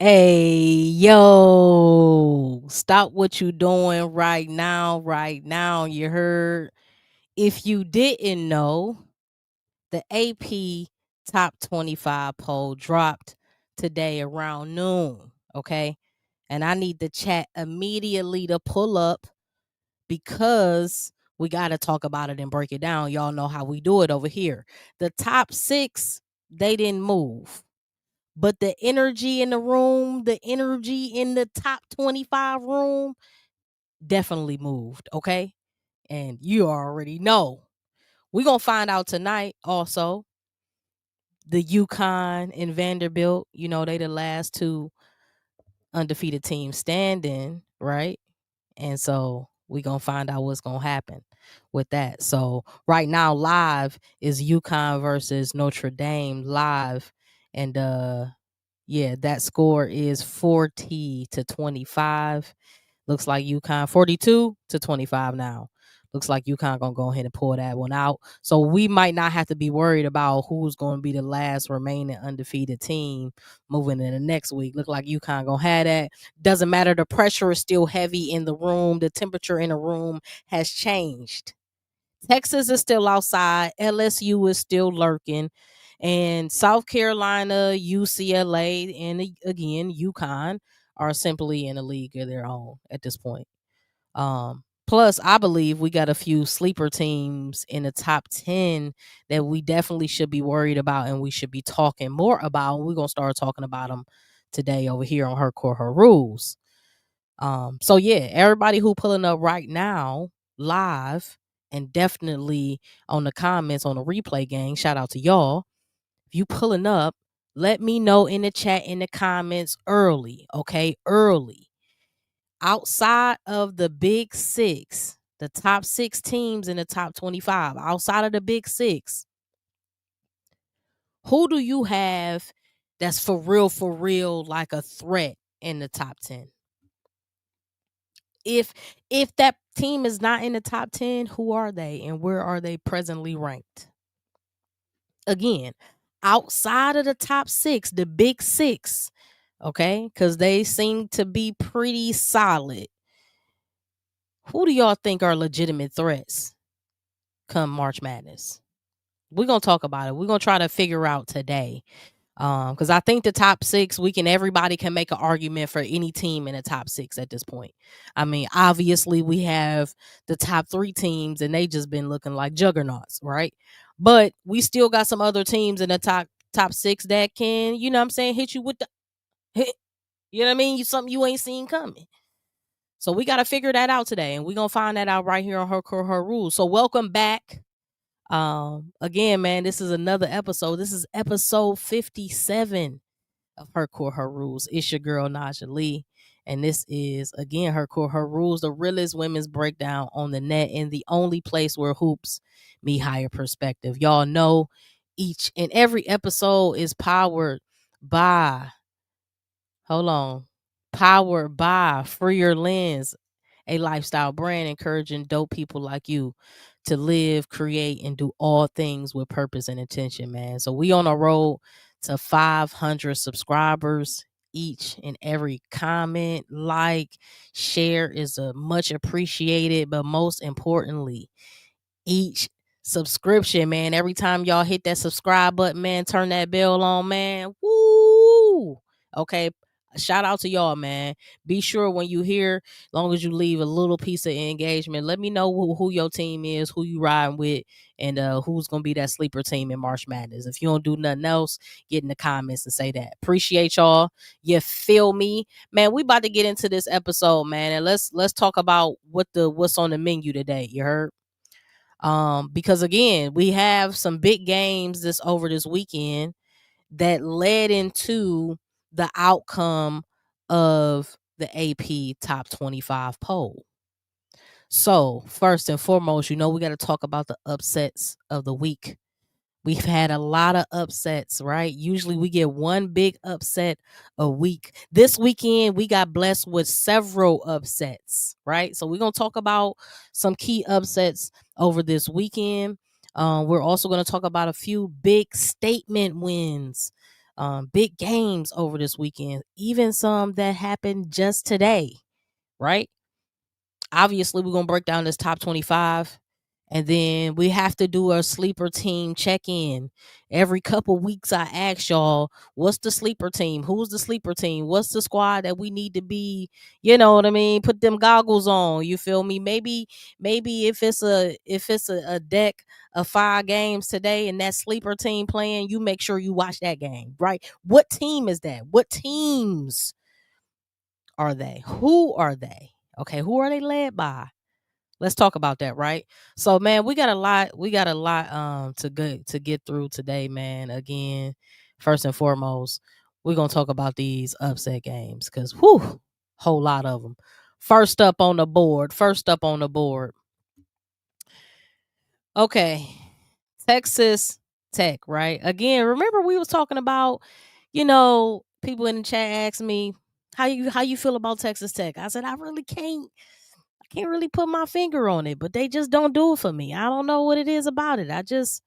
Hey, yo, stop what you doing right now, right now. You heard? If you didn't know, the AP Top 25 poll dropped today around noon, okay? And I need the chat immediately to pull up because we got to talk about it and break it down. Y'all know how we do it over here. The top 6, they didn't move. But the energy in the room, the energy in the top 25 room definitely moved, okay? And you already know. We're going to find out tonight also. The UConn and Vanderbilt, they the last two undefeated teams standing, right? And so we're going to find out what's going to happen with that. So right now live is UConn versus Notre Dame live. And yeah, that score is 40-25. Looks like UConn 42-25 now. Looks like UConn gonna go ahead and pull that one out. So we might not have to be worried about who's going to be the last remaining undefeated team moving in the next week. Look like UConn gonna have that. Doesn't matter. The pressure is still heavy in the room. The temperature in the room has changed. Texas is still outside. LSU is still lurking. And South Carolina, UCLA, and again, UConn are simply in a league of their own at this point. Plus, I believe we got a few sleeper teams in the top 10 that we definitely should be worried about and we should be talking more about. We're going to start talking about them today over here on Her Core, Her Rules. So yeah, everybody who pulling up right now live and definitely on the comments on the replay gang, shout out to y'all. If you pulling up, let me know in the chat, in the comments early, okay? Early. Outside of the big 6, the top 6 teams in the top 25, outside of the big 6, who do you have that's for real, like a threat in the top 10? If that team is not in the top 10, who are they and where are they presently ranked? Again, outside of the top 6, the big 6, okay? Cuz they seem to be pretty solid. Who do y'all think are legitimate threats come March Madness? We're going to talk about it. We're going to try to figure out today. Because I think the top 6, everybody can make an argument for any team in the top 6 at this point. I mean, obviously we have the top 3 teams and they just been looking like juggernauts, right? But we still got some other teams in the top 6 that can, you know what I'm saying, hit you with the hit. You know what I mean? Something you ain't seen coming. So we got to figure that out today, and we're going to find that out right here on Her Core, Her Rules. So welcome back. Again, man, this is another episode. This is episode 57 of Her Core, Her Rules. It's your girl, Najah Lee. And this is, again, Her Core, Her Rules, the realest women's breakdown on the net and the only place where hoops meet higher perspective. Y'all know each and every episode is powered by, powered by Freer Lenz, a lifestyle brand encouraging dope people like you to live, create, and do all things with purpose and intention, man. So we on a road to 500 subscribers. Each and every comment, like, share is a much appreciated, but most importantly, each subscription, man. Every time y'all hit that subscribe button, man, turn that bell on, man. Woo! Okay. Shout out to y'all, man. Be sure when you hear, long as you leave a little piece of engagement, let me know who your team is, who you riding with, and who's gonna be that sleeper team in March Madness. If you don't do nothing else, get in the comments and say that. Appreciate y'all. You feel me, man? We about to get into this episode, man, and let's talk about what's on the menu today. You heard? Because again, we have some big games this weekend that led into the outcome of the AP Top 25 poll. So, first and foremost, we got to talk about the upsets of the week. We've had a lot of upsets, right? Usually we get one big upset a week. This weekend, we got blessed with several upsets, right? So we're going to talk about some key upsets over this weekend. We're also going to talk about a few big statement wins Big games over this weekend, even some that happened just today, right? Obviously, we're gonna break down this top 25, and then we have to do a sleeper team check-in. Every couple weeks I ask y'all, what's the sleeper team? Who's the sleeper team? What's the squad that we need to be, you know what I mean? Put them goggles on. You feel me? Maybe if it's a deck of 5 games today and that sleeper team playing, you make sure you watch that game, right? What team is that? What teams are they? Who are they? Okay, who are they led by? Let's talk about that, right? So, man, we got a lot to get through today, man. Again, first and foremost, we're gonna talk about these upset games because whew, whole lot of them. First up on the board. Okay. Texas Tech, right? Again, remember we was talking about, people in the chat asked me how you feel about Texas Tech. I said I can't really put my finger on it, but they just don't do it for me. I don't know what it is about it. I just,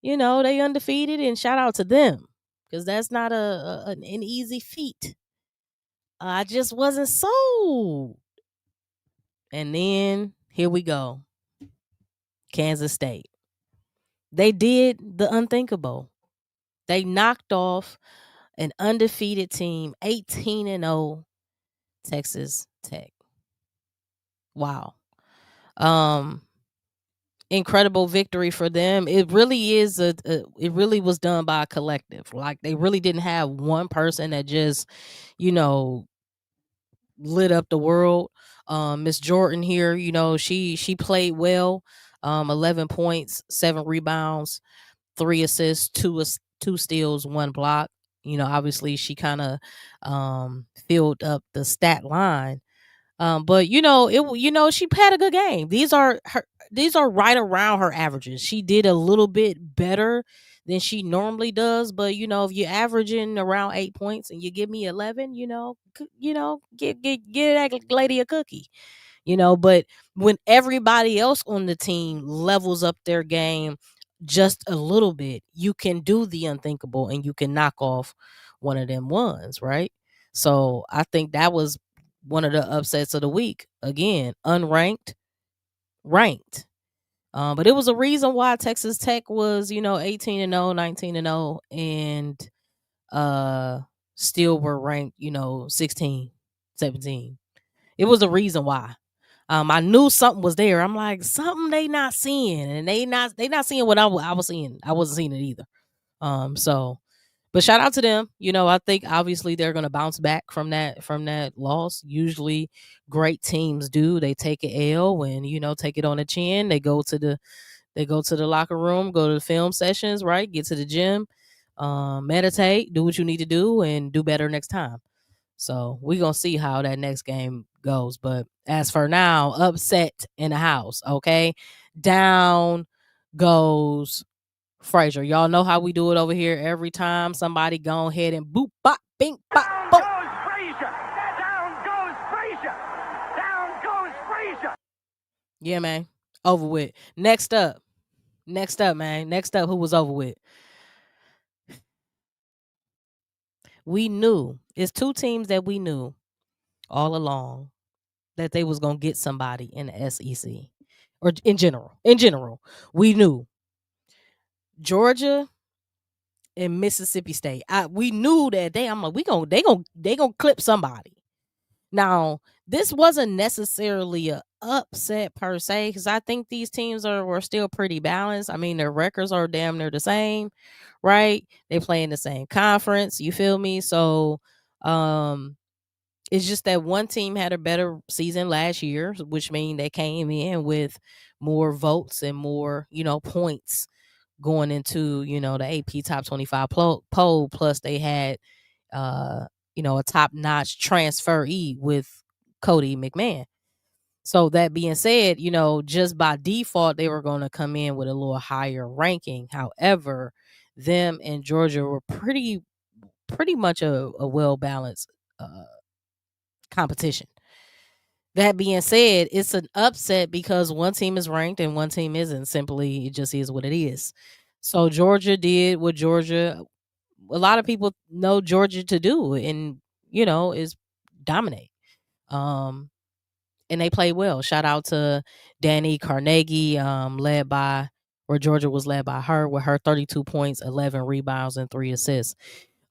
they undefeated and shout out to them because that's not an easy feat. I just wasn't sold. And then here we go. Kansas State. They did the unthinkable. They knocked off an undefeated team, 18-0 Texas Tech. Wow. Um Incredible victory for them. It really is it really was done by a collective. Like they really didn't have one person that just, you know, lit up the world. Miss Jordan here, she played well. 11 points, 7 rebounds, 3 assists, 2 steals, 1 block. Obviously she kind of filled up the stat line. But she had a good game. These are right around her averages. She did a little bit better than she normally does, but if you're averaging around 8 points and you give me 11, get that lady a cookie. But when everybody else on the team levels up their game just a little bit, you can do the unthinkable and you can knock off one of them ones, right? So I think that was one of the upsets of the week. Again, unranked, ranked. But it was a reason why Texas Tech was, 18-0, 19-0, and still were ranked, 16, 17. It was a reason why. I knew something was there. I'm like, something they not seeing, and they not seeing what I was seeing. I wasn't seeing it either. So, but shout out to them. I think obviously they're gonna bounce back from that loss. Usually, great teams do. They take an L and take it on the chin. They go to the locker room, go to the film sessions, right? Get to the gym, meditate, do what you need to do, and do better next time. So we're gonna see how that next game goes. But as for now, upset in the house. Okay, down goes Frazier. Y'all know how we do it over here. Every time somebody go ahead and boop, bop, bing, bop, boop. Down goes Frazier. Down goes Frazier. Down goes Frazier. Yeah, man. Over with. Next up, man. Next up, who was over with? We knew. It's 2 teams that we knew all along that they was gonna get somebody in the SEC. Or in general. We knew Georgia and Mississippi State. We knew that I'm like, they gonna clip somebody. Now, this wasn't necessarily a upset per se, because I think these teams were still pretty balanced. I mean, their records are damn near the same, right? They play in the same conference. You feel me? So, it's just that one team had a better season last year, which means they came in with more votes and more, points going into, the AP Top 25 poll. Plus, they had, a top notch transferee with Cody McMahon. So that being said, just by default, they were going to come in with a little higher ranking. However, them and Georgia were pretty much a well balanced competition. That being said, it's an upset because one team is ranked and one team isn't. Simply, it just is what it is. So Georgia did what Georgia a lot of people know Georgia to do, and is dominate. Um, and they play well. Shout out to Danny Carnegie, led by where Georgia was led by her with her 32 points, 11 rebounds, and 3 assists.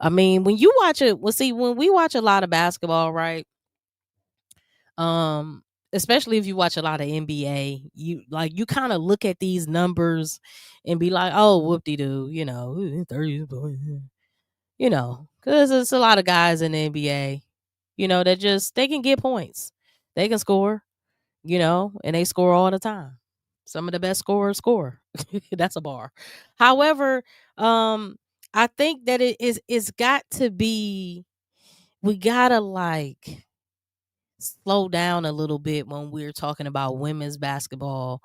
I mean, when you watch it, when we watch a lot of basketball, right? Um, Especially if you watch a lot of NBA, you kind of look at these numbers and be like, oh, whoop de doo, 30 points. Because it's a lot of guys in the NBA, that they can get points. They can score, and they score all the time. Some of the best scorers score. That's a bar. However, I think that it's got to be, we gotta like slow down a little bit when we're talking about women's basketball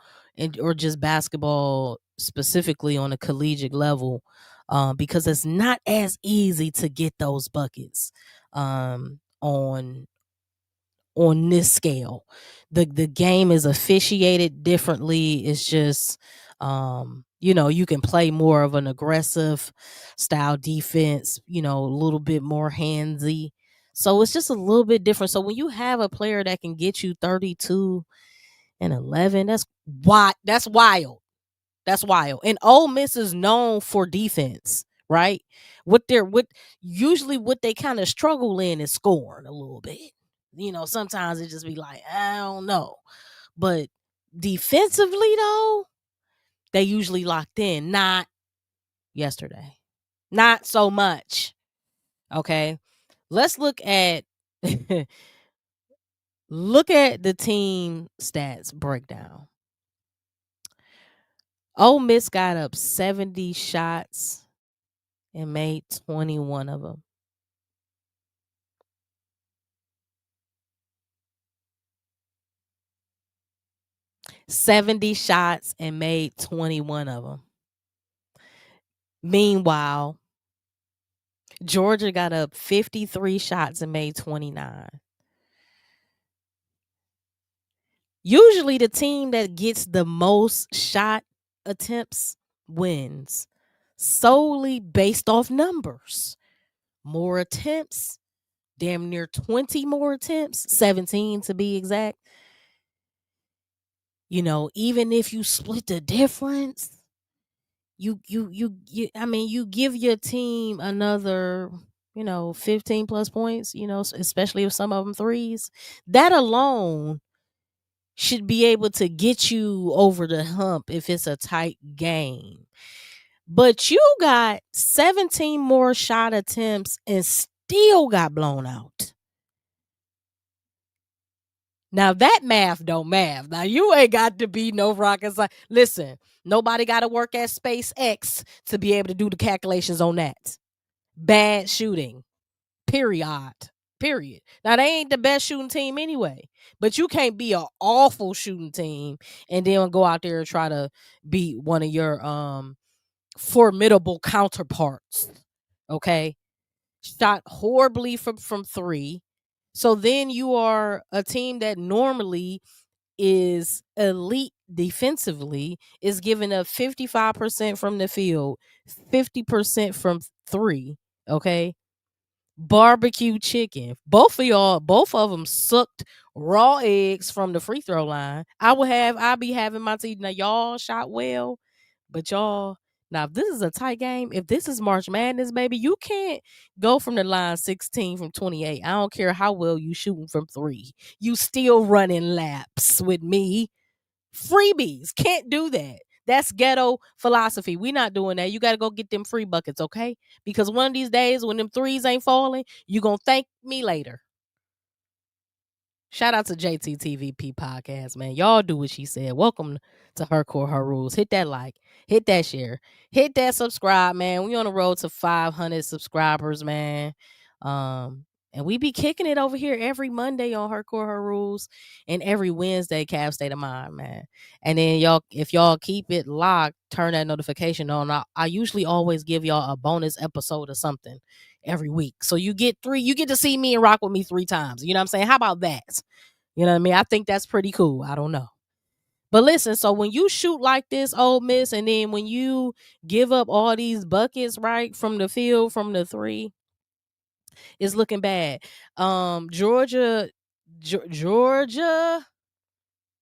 or just basketball specifically on a collegiate level, because it's not as easy to get those buckets on this scale. The game is officiated differently. It's just you can play more of an aggressive style defense, a little bit more handsy. So it's just a little bit different. So when you have a player that can get you 32 and 11, that's wild. That's wild. And Ole Miss is known for defense, right? What usually what they kind of struggle in is scoring a little bit. Sometimes it just be like, I don't know. But defensively though, they usually locked in. Not yesterday. Not so much. Okay. Let's look at look at the team stats breakdown. Ole Miss got up 70 shots and made 21 of them. 70 shots and made 21 of them. Meanwhile, Georgia got up 53 shots and made 29. Usually the team that gets the most shot attempts wins, solely based off numbers. More attempts, damn near 20 more attempts, 17 to be exact. Even if you split the difference, you give your team another 15 plus points, especially if some of them threes. That alone should be able to get you over the hump if it's a tight game. But you got 17 more shot attempts and still got blown out. Now that math don't math. Now you ain't got to be no rocket science. Listen, nobody got to work at SpaceX to be able to do the calculations on that. Bad shooting. Period. Now they ain't the best shooting team anyway, but you can't be an awful shooting team and then go out there and try to beat one of your formidable counterparts. Okay, shot horribly from three. So then you are a team that normally is elite defensively, is giving up 55% from the field, 50% from three. Okay, barbecue chicken. Both of them sucked raw eggs from the free throw line. I'll be having my teeth. Now y'all shot well, but y'all, now if this is a tight game, if this is March Madness, baby, you can't go from the line 16 from 28. I don't care how well you shooting from three. You still running laps with me. Freebies. Can't do that. That's ghetto philosophy. We not doing that. You got to go get them free buckets, okay? Because one of these days when them threes ain't falling, you going to thank me later. Shout out to JTTVP podcast, man. Y'all do what she said. Welcome to Her Core, Her Rules. Hit that like, hit that share, hit that subscribe, man. We on the road to 500 subscribers, man. And we be kicking it over here every Monday on Her Core, Her Rules, and every Wednesday, Cavs State of Mind, man. And then if y'all keep it locked, turn that notification on. I usually always give y'all a bonus episode or something every week. So you get to see me and rock with me 3 times. You know what I'm saying? How about that? You know what I mean? I think that's pretty cool. I don't know. But listen, so when you shoot like this, Ole Miss, and then when you give up all these buckets, right, from the field, from the three, it's looking bad. Georgia, Georgia,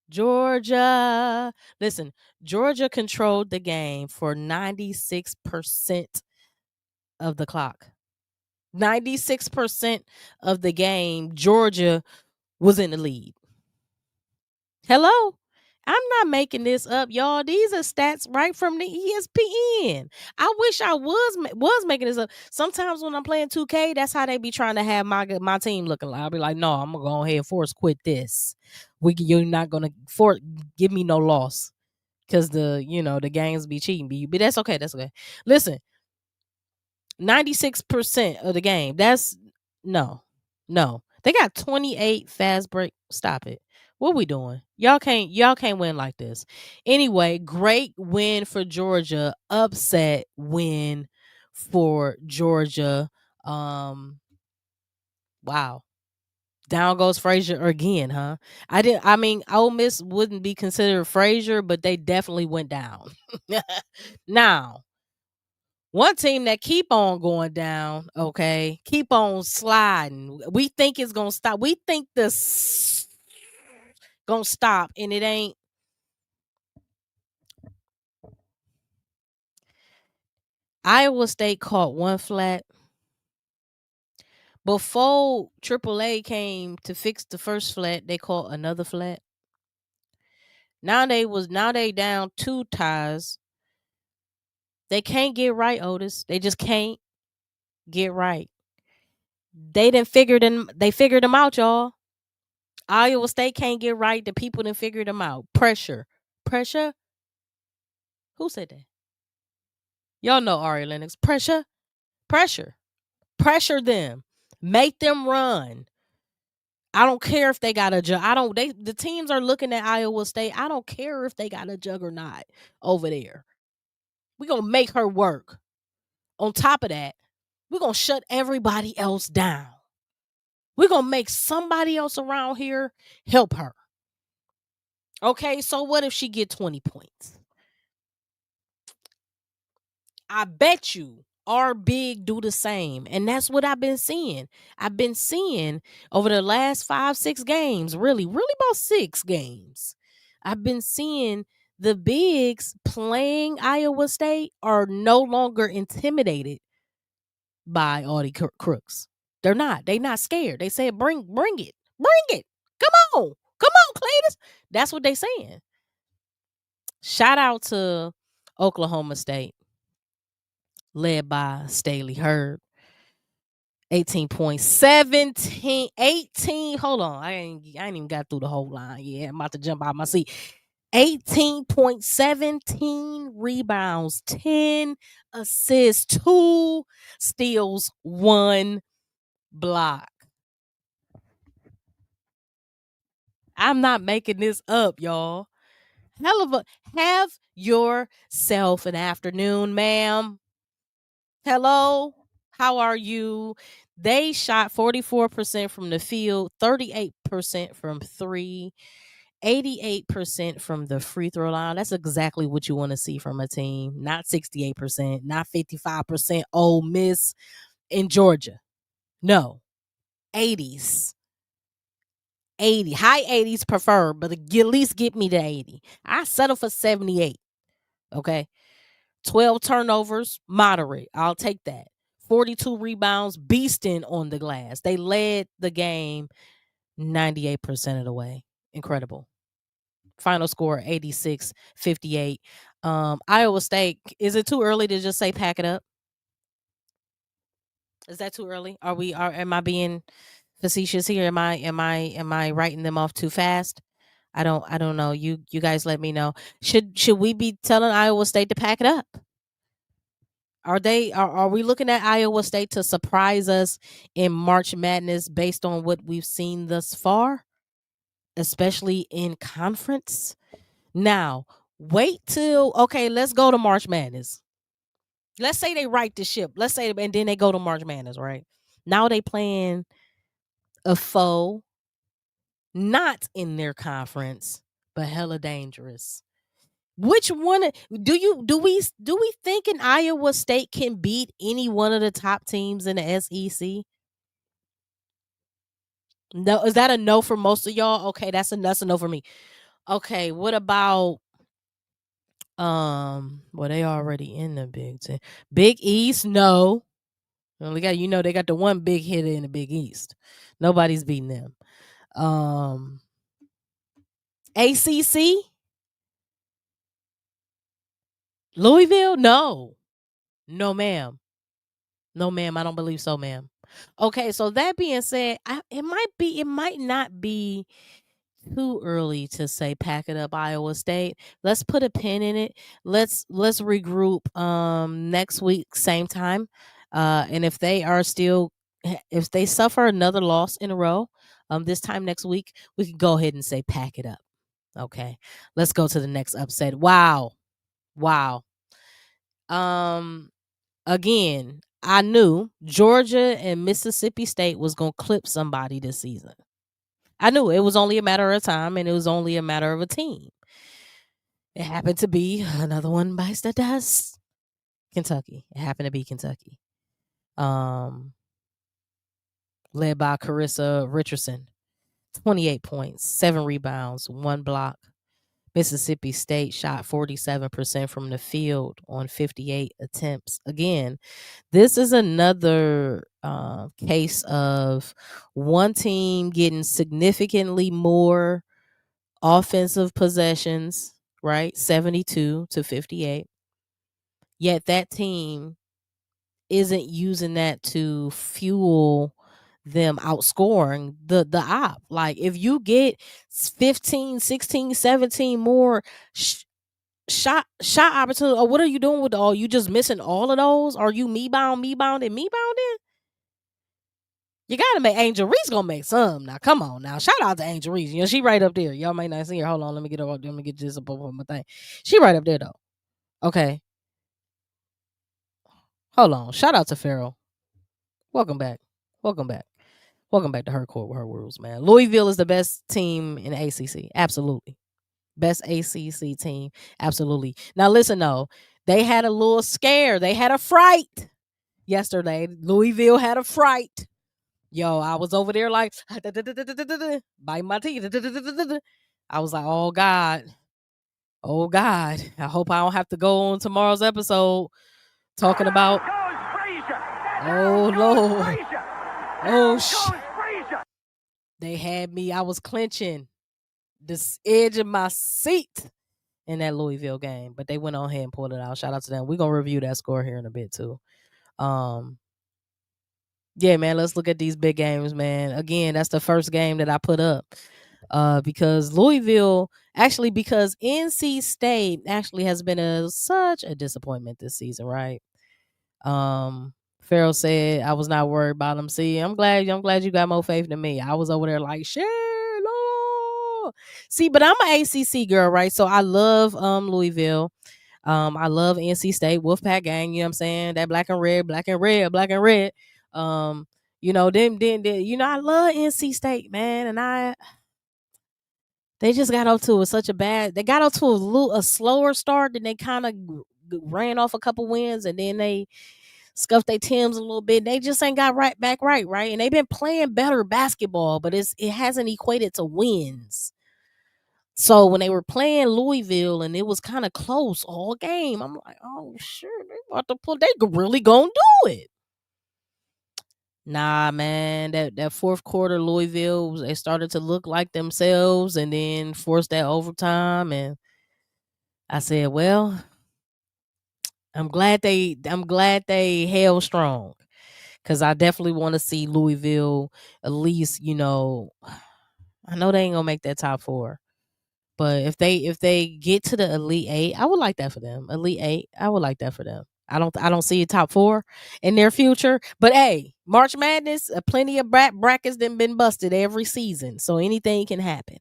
Georgia. Listen, Georgia controlled the game for 96% of the clock. 96% of the game, Georgia was in the lead. Hello? I'm not making this up, y'all. These are stats right from the ESPN. I wish I was making this up. Sometimes when I'm playing 2K, that's how they be trying to have my team looking like. I'll be like, no, I'm gonna go ahead and force quit this. You're not gonna give me no loss because the games be cheating, but that's okay. That's okay. Listen, 96% of the game. That's no. No. They got 28 fast break. Stop it. What we doing? Y'all can't win like this. Anyway, great win for Georgia. Upset win for Georgia. Wow. Down goes Frazier again, huh? I mean, Ole Miss wouldn't be considered Frazier, but they definitely went down. Now, one team that keep on going down, okay, keep on sliding. We think it's gonna stop. We think this gonna stop, and it ain't. Iowa State caught one flat. Before AAA came to fix the first flat, they caught another flat. Now they down 2 ties. They can't get right, Otis. They just can't get right. They figured them out, y'all. Iowa State can't get right. The people didn't figure them out. Pressure. Pressure? Who said that? Y'all know Ari Lennox. Pressure. Pressure. Pressure them. Make them run. I don't care if they got a jug. The teams are looking at Iowa State. I don't care if they got a juggernaut over there. We're gonna make her work. On top of that, we're gonna shut everybody else down. We're gonna make somebody else around here help her. Okay, so what if she get 20 points? I bet you our big do the same. And that's what I've been seeing. I've been seeing over the last 5, 6 games, really about 6 games. I've been seeing the bigs playing Iowa State are no longer intimidated by all the crooks. They're not. They not scared. They say, bring it. Bring it. Come on. Come on, Cletus. That's what they saying. Shout out to Oklahoma State, led by Staley Herb. 18 points, 17, 18. Hold on. I ain't even got through the whole line. Yeah, I'm about to jump out my seat. 18.17 rebounds, 10 assists, 2 steals, 1 block. I'm not making this up, y'all. Have yourself an afternoon, ma'am. Hello, how are you? They shot 44% from the field, 38% from 3, 88% from the free throw line. That's exactly what you want to see from a team. Not 68%, not 55% Ole Miss in Georgia. No. 80s. 80. High 80s preferred, but at least get me to 80. I settle for 78. Okay. 12 turnovers, moderate. I'll take that. 42 rebounds, beasting on the glass. They led the game 98% of the way. Incredible. Final score 86-58. Iowa State, is it too early to just say pack it up? Is that too early? Am I being facetious here? Am I writing them off too fast? I don't know. You guys let me know. Should we be telling Iowa State to pack it up? Are we looking at Iowa State to surprise us in March Madness based on what we've seen thus far, especially in conference? Now, wait till let's go to March Madness. Let's say they right the ship. And then they go to March Madness, right? Now they playing a foe not in their conference, but hella dangerous. Which one do we think in Iowa State can beat any one of the top teams in the SEC? No, is that a no for most of y'all? Okay, that's a no for me. Okay, what about well, they already in the Big Ten. Big East, no. Well, they got the one big hitter in the Big East. Nobody's beating them. ACC, Louisville, no, no, ma'am, no, ma'am. I don't believe so, ma'am. Okay, so that being said, it might not be too early to say pack it up Iowa State. Let's put a pin in it. Let's regroup next week same time. And if they suffer another loss in a row, this time next week, we can go ahead and say pack it up. Okay. Let's go to the next upset. Wow. Wow. Um Again, I knew Georgia and Mississippi State was going to clip somebody this season. I knew it was only a matter of time, and it was only a matter of a team. It happened to be another one bites the dust. Kentucky. It happened to be Kentucky. Led by Carissa Richardson. 28 points, 7 rebounds, 1 block. Mississippi State shot 47% from the field on 58 attempts. Again, this is another case of one team getting significantly more offensive possessions, right? 72 to 58. Yet that team isn't using that to fuel them outscoring the op. Like if you get 15, 16, 17 more shot opportunity, or what are you doing with all? You just missing all of those? Are you me bounding? You gotta make Angel Reese gonna make some. Now come on now. Shout out to Angel Reese. She right up there. Y'all might not see her. Hold on, let me get her up. Let me get this up on my thing. She right up there though. Okay. Hold on. Shout out to Farrell. Welcome back. Welcome back. Welcome back to Her Court with Her Rules, man. Louisville is the best team in the ACC. Absolutely. Best ACC team. Absolutely. Now, listen, though. They had a little scare. They had a fright yesterday. Louisville had a fright. Yo, I was over there like, biting my teeth. I was like, oh, God. Oh, God. I hope I don't have to go on tomorrow's episode talking about. Oh, Lord. Oh, shit. They had me. I was clenching this edge of my seat in that Louisville game, but they went on ahead and pulled it out. Shout out to them. We're gonna review that score here in a bit too. Yeah, man, let's look at these big games, man. Again, that's the first game that I put up. Because because NC State actually has been such a disappointment this season, right? Farrell said I was not worried about him. See, I'm glad you got more faith than me. I was over there like, shit, no. See, but I'm an ACC girl, right? So I love Louisville. I love NC State, Wolfpack gang, you know what I'm saying? That black and red, black and red, black and red. I love NC State, man, and they just got off to they got off to a slower start, then they kind of ran off a couple wins, and then they scuffed their Tims a little bit. They just ain't got right, and they've been playing better basketball, but it hasn't equated to wins. So when they were playing Louisville and it was kind of close all game, I'm like, oh sure, they about to pull. They really gonna do it. Nah, man, that fourth quarter Louisville, they started to look like themselves and then forced that overtime, and I said, well, I'm glad they held strong, because I definitely want to see Louisville at least, I know they ain't gonna make that top 4. But if they get to the Elite 8, I would like that for them. Elite 8, I would like that for them. I don't see a top 4 in their future. But hey, March Madness, plenty of brackets that been busted every season, so anything can happen.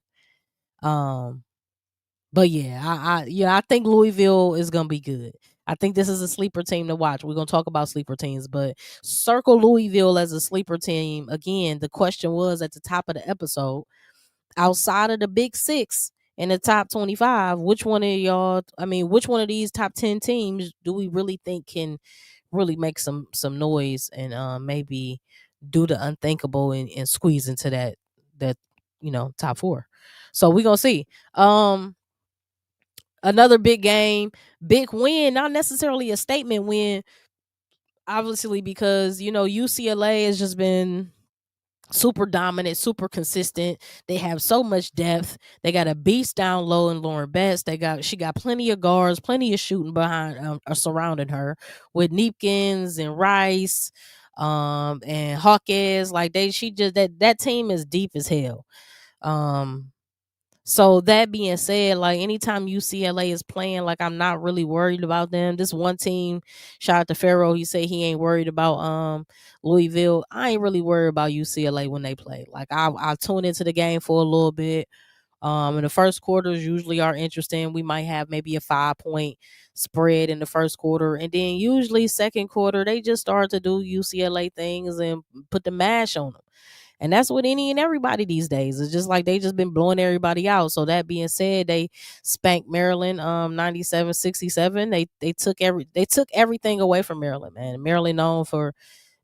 But yeah, I think Louisville is gonna be good. I think this is a sleeper team to watch. We're gonna talk about sleeper teams, but circle Louisville as a sleeper team. Again, the question was at the top of the episode, outside of the Big Six in the top 25, which one of y'all, I mean, which one of these top 10 teams do we really think can really make some noise and maybe do the unthinkable and squeeze into that top 4? So we gonna see. Another big game, big win, not necessarily a statement win, obviously, because UCLA has just been super dominant, super consistent. They have so much depth. They got a beast down low in Lauren Betts. She got plenty of guards, plenty of shooting behind surrounding her with Neepkins and Rice, and Hawkins. Like she just that team is deep as hell. So that being said, like anytime UCLA is playing, like I'm not really worried about them. This one team, shout out to Pharaoh, he said he ain't worried about Louisville. I ain't really worried about UCLA when they play. Like I tune into the game for a little bit. And the first quarters usually are interesting. We might have maybe a 5-point spread in the first quarter, and then usually second quarter they just start to do UCLA things and put the mash on them. And that's with any and everybody these days. It's just like they just been blowing everybody out. So that being said, they spanked Maryland 97-67. They took everything away from Maryland, man. Maryland known for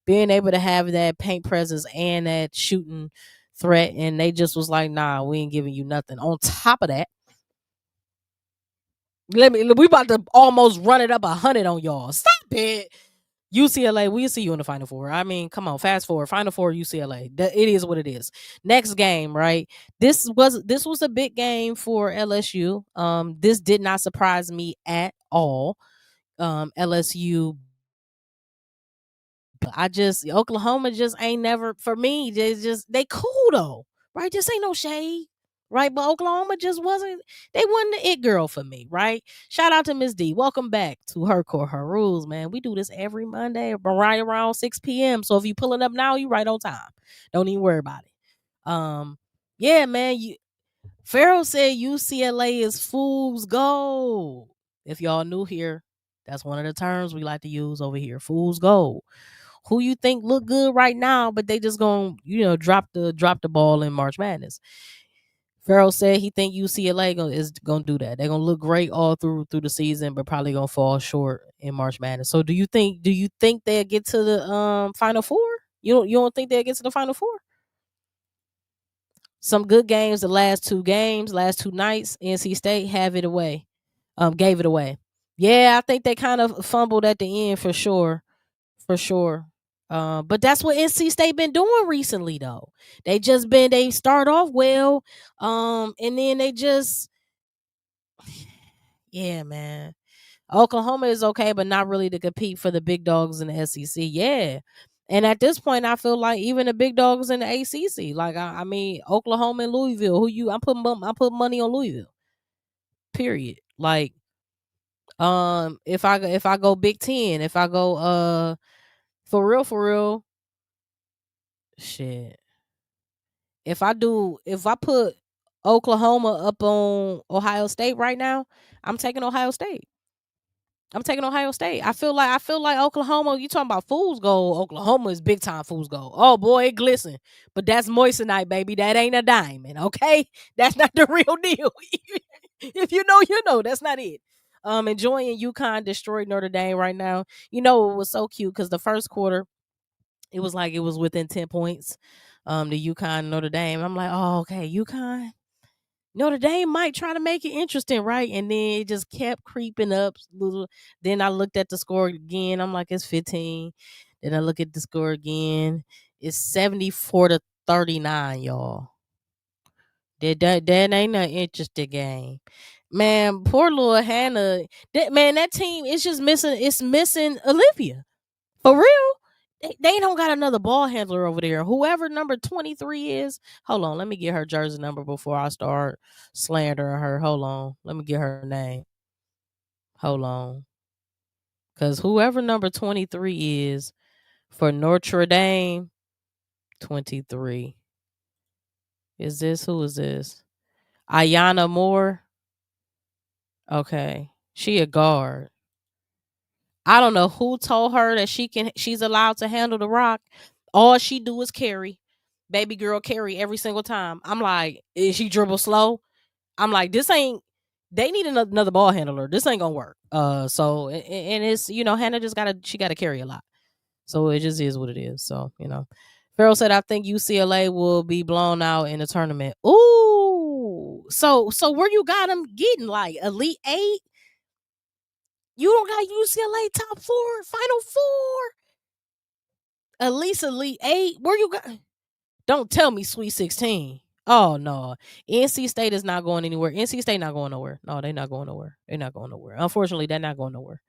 being able to have that paint presence and that shooting threat, and they just was like, nah, we ain't giving you nothing. On top of that, we about to almost run it up 100 on y'all. Stop it. UCLA, we'll see you in the Final Four. I mean, come on, fast forward. Final Four, UCLA. It is what it is. Next game, right? This was a big game for LSU. This did not surprise me at all. LSU, Oklahoma just ain't never for me. They cool though, right? Just ain't no shade, right? But Oklahoma just wasn't. They wasn't the it girl for me, right? Shout out to Miss D. Welcome back to Her Court, Her Rules, man. We do this every Monday, right around 6 p.m. So if you pulling up now, you right on time. Don't even worry about it. Yeah, man. Pharaoh said UCLA is fool's gold. If y'all new here, that's one of the terms we like to use over here. Fool's gold. Who you think look good right now, but they just gonna drop the ball in March Madness. Farrell said he think UCLA is gonna do that. They're gonna look great all through the season, but probably gonna fall short in March Madness. So do you think they'll get to the Final Four? You don't think they'll get to the Final Four? Some good games the last two nights. NC State gave it away. Yeah, I think they kind of fumbled at the end for sure. For sure. But that's what NC State been doing recently though. They start off well, and then they just yeah, man. Oklahoma is okay, but not really to compete for the big dogs in the SEC. Yeah. And at this point, I feel like even the big dogs in the ACC, like I mean, Oklahoma and Louisville. I'm putting money on Louisville. Period. Like, if I go Big Ten, if I go for real, shit. If I put Oklahoma up on Ohio State right now, I'm taking Ohio State. I feel like Oklahoma. You talking about fool's gold? Oklahoma is big time fool's gold. Oh boy, it glisten, but that's moissanite, baby. That ain't a diamond. Okay, that's not the real deal. If you know, you know. That's not it. Enjoying UConn destroyed Notre Dame right now. You know it was so cute because the first quarter, it was like it was within 10 points. The UConn Notre Dame. I'm like, oh okay, UConn. Notre Dame might try to make it interesting, right? And then it just kept creeping up. Then I looked at the score again. I'm like, it's 15. Then I look at the score again. It's 74-39, y'all. That ain't an interesting game. Man, poor little Hannah. That team is just missing. It's missing Olivia. For real. They don't got another ball handler over there. Whoever number 23 is, hold on, let me get her jersey number before I start slandering her. Hold on, let me get her name. Hold on, because whoever number 23 is for Notre Dame, 23. Who is this? Ayana Moore. Okay, she a guard. I don't know who told her that she's allowed to handle the rock. All she do is carry. Baby girl carry every single time. I'm like, is she dribble slow? I'm like, this ain't. They need another ball handler. This ain't gonna work. So and it's Hannah just gotta carry a lot. So it just is what it is. So Farrell said, I think UCLA will be blown out in the tournament. Ooh, so where you got them getting like Elite Eight? You don't got UCLA top four, Final Four, at least Elite Eight. Where you got? Don't tell me Sweet 16. Oh no, NC State is not going anywhere. NC State not going nowhere. No, they're not going nowhere. They're not going nowhere. Unfortunately, they're not going nowhere.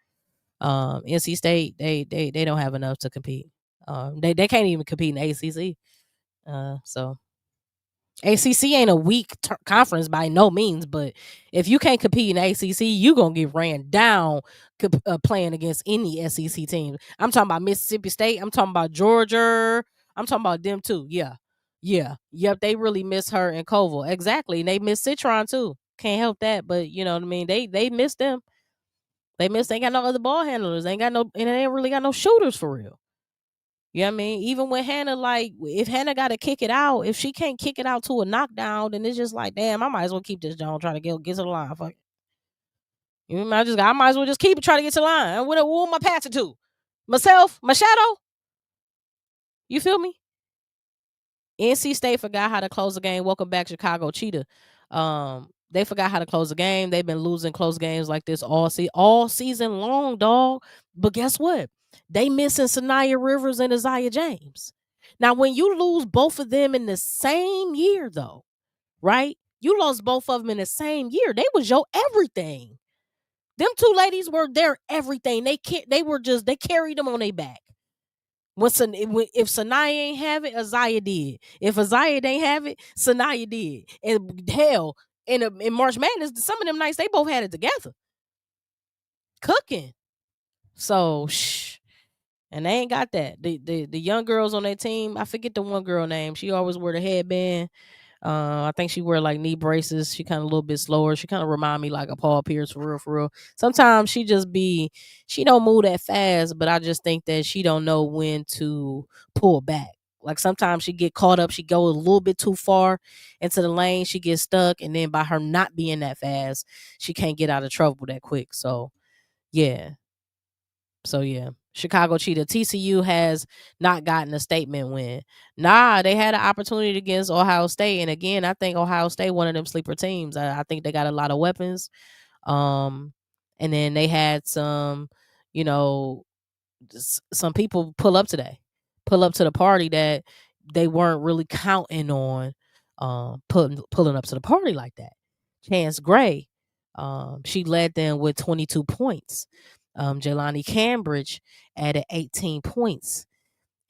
NC State, they don't have enough to compete. They can't even compete in the ACC. So ACC ain't a weak conference by no means, but if you can't compete in the ACC, you gonna get ran down playing against any SEC teams. I'm talking about Mississippi State. I'm talking about Georgia. I'm talking about them too. Yep. They really miss her and Koval. Exactly, and they miss Citron too. Can't help that, but you know what I mean. They miss them. They ain't got no other ball handlers. They ain't got no, and they ain't really got no shooters for real. You know what I mean? Even with Hannah, like, if Hannah got to kick it out, if she can't kick it out to a knockdown, then it's just like, damn, I might as well keep this John trying to get to the line. Fuck it. You know, I might as well just keep it, try to get to the line. And what am I passing to? Myself? My shadow? You feel me? NC State forgot how to close the game. Welcome back, Chicago Cheetah. They forgot how to close the game. They've been losing close games like this all season long, dog. But guess what? They missing Sanaya Rivers and Isaiah James. Now, when you lose both of them in the same year, though, right? You lost both of them in the same year. They was your everything. Them two ladies were their everything. They carried them on their back. If Sanaya ain't have it, Isaiah did. If Isaiah didn't have it, Sanaya did. And hell, in March Madness, some of them nights they both had it together, cooking. So and they ain't got that. The young girls on their team, I forget the one girl name. She always wore the headband. I think she wear like knee braces. She kind of a little bit slower. She kind of remind me like a Paul Pierce for real. Sometimes she don't move that fast, but I just think that she don't know when to pull back. Like sometimes she get caught up. She go a little bit too far into the lane. She gets stuck, and then by her not being that fast, she can't get out of trouble that quick. So yeah. Chicago Cheetah. TCU has not gotten a statement win. Nah, they had an opportunity against Ohio State, and again, I think Ohio State one of them sleeper teams. I think they got a lot of weapons. And then they had some, some people pull up to the party that they weren't really counting on pulling up to the party like that. Chance Gray, she led them with 22 points. Jelani Cambridge added 18 points,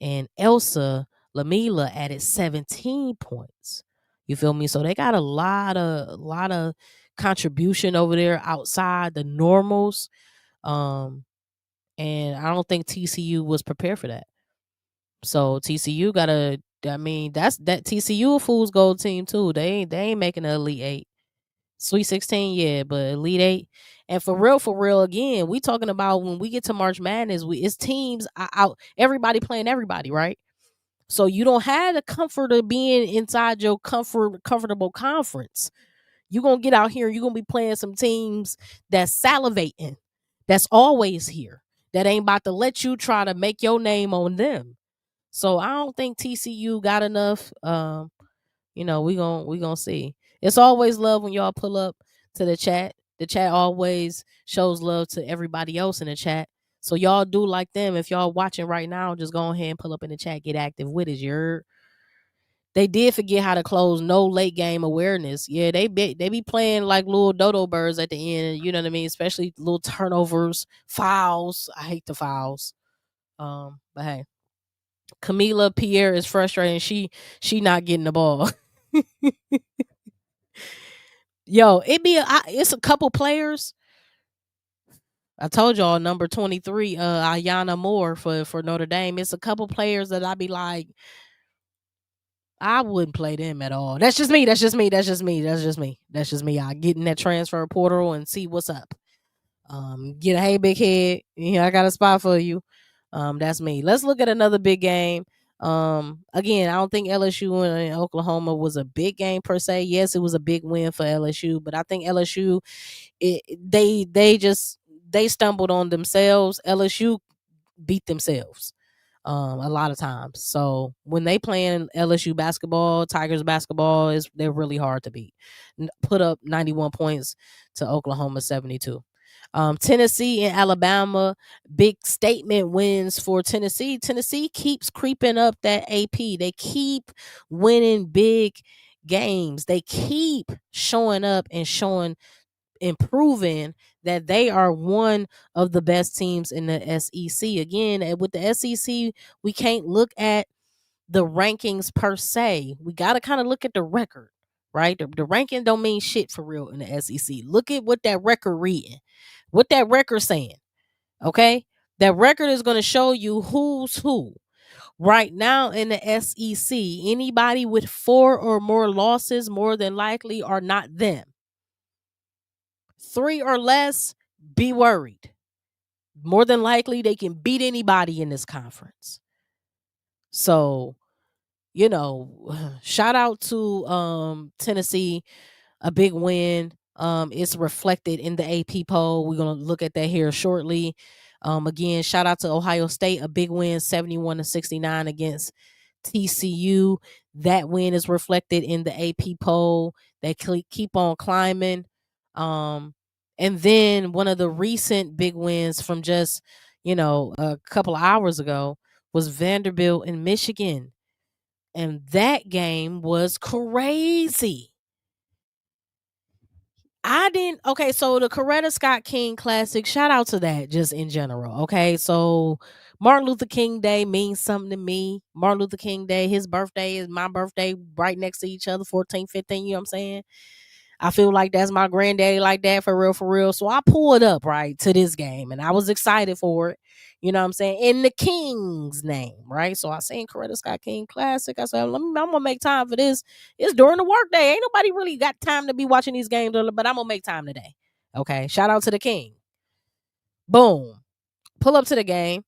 and Elsa Lamila added 17 points. You feel me? So they got a lot of contribution over there outside the normals. And I don't think TCU was prepared for that. So TCU that's that TCU a fool's gold team too. They ain't making an Elite Eight. Sweet 16, yeah, but Elite Eight. And for real, again, we talking about when we get to March Madness, it's teams out, everybody playing everybody, right? So you don't have the comfort of being inside your comfortable conference. You're going to get out here, you're going to be playing some teams that's salivating, that's always here, that ain't about to let you try to make your name on them. So I don't think TCU got enough. We gonna see. It's always love when y'all pull up to the chat. The chat always shows love to everybody else in the chat. So y'all do like them. If y'all watching right now, just go ahead and pull up in the chat, get active with us. They did forget how to close no late game awareness. Yeah, they be playing like little dodo birds at the end. You know what I mean? Especially little turnovers, fouls. I hate the fouls. But hey, Camila Pierre is frustrating. She not getting the ball. Yo, it's a couple players. I told y'all number 23, Ayanna Moore for Notre Dame. It's a couple players that I'd be like, I wouldn't play them at all. That's just me. I get in that transfer portal and see what's up. Get a hey big head. I got a spot for you. That's me. Let's look at another big game. Again, I don't think LSU and Oklahoma was a big game per se. Yes, it was a big win for LSU, but I think LSU they stumbled on themselves. LSU beat themselves a lot of times. So when they playing LSU basketball, Tigers basketball, they're really hard to beat. Put up 91 points to Oklahoma 72. Tennessee and Alabama, big statement wins for Tennessee. Tennessee keeps creeping up that AP. They keep winning big games. They keep showing up and showing improving that they are one of the best teams in the SEC. Again, with the SEC, we can't look at the rankings per se. We got to kind of look at the record, right? The ranking don't mean shit for real in the SEC. Look at what that record reading, what that record saying, okay? That record is going to show you who's who. Right now in the SEC, anybody with 4 or more losses more than likely are not them. 3 or less, be worried. More than likely, they can beat anybody in this conference. So, shout out to Tennessee, a big win. It's reflected in the AP poll. We're gonna look at that here shortly. Again, shout out to Ohio State, a big win, 71-69 against TCU. That win is reflected in the AP poll. They keep on climbing. And then one of the recent big wins from just, a couple of hours ago was Vanderbilt in Michigan. And that game was crazy. Okay, so the Coretta Scott King Classic, shout out to that just in general. Okay, so Martin Luther King Day means something to me. Martin Luther King Day, his birthday is my birthday, right next to each other, 14, 15, you know what I'm saying? I feel like that's my granddaddy like that for real, for real. So I pulled up right to this game and I was excited for it. You know what I'm saying? In the King's name, right? So I seen Coretta Scott King Classic. I said, I'm gonna make time for this. It's during the workday. Ain't nobody really got time to be watching these games, but I'm gonna make time today. Okay. Shout out to the King. Boom. Pull up to the game.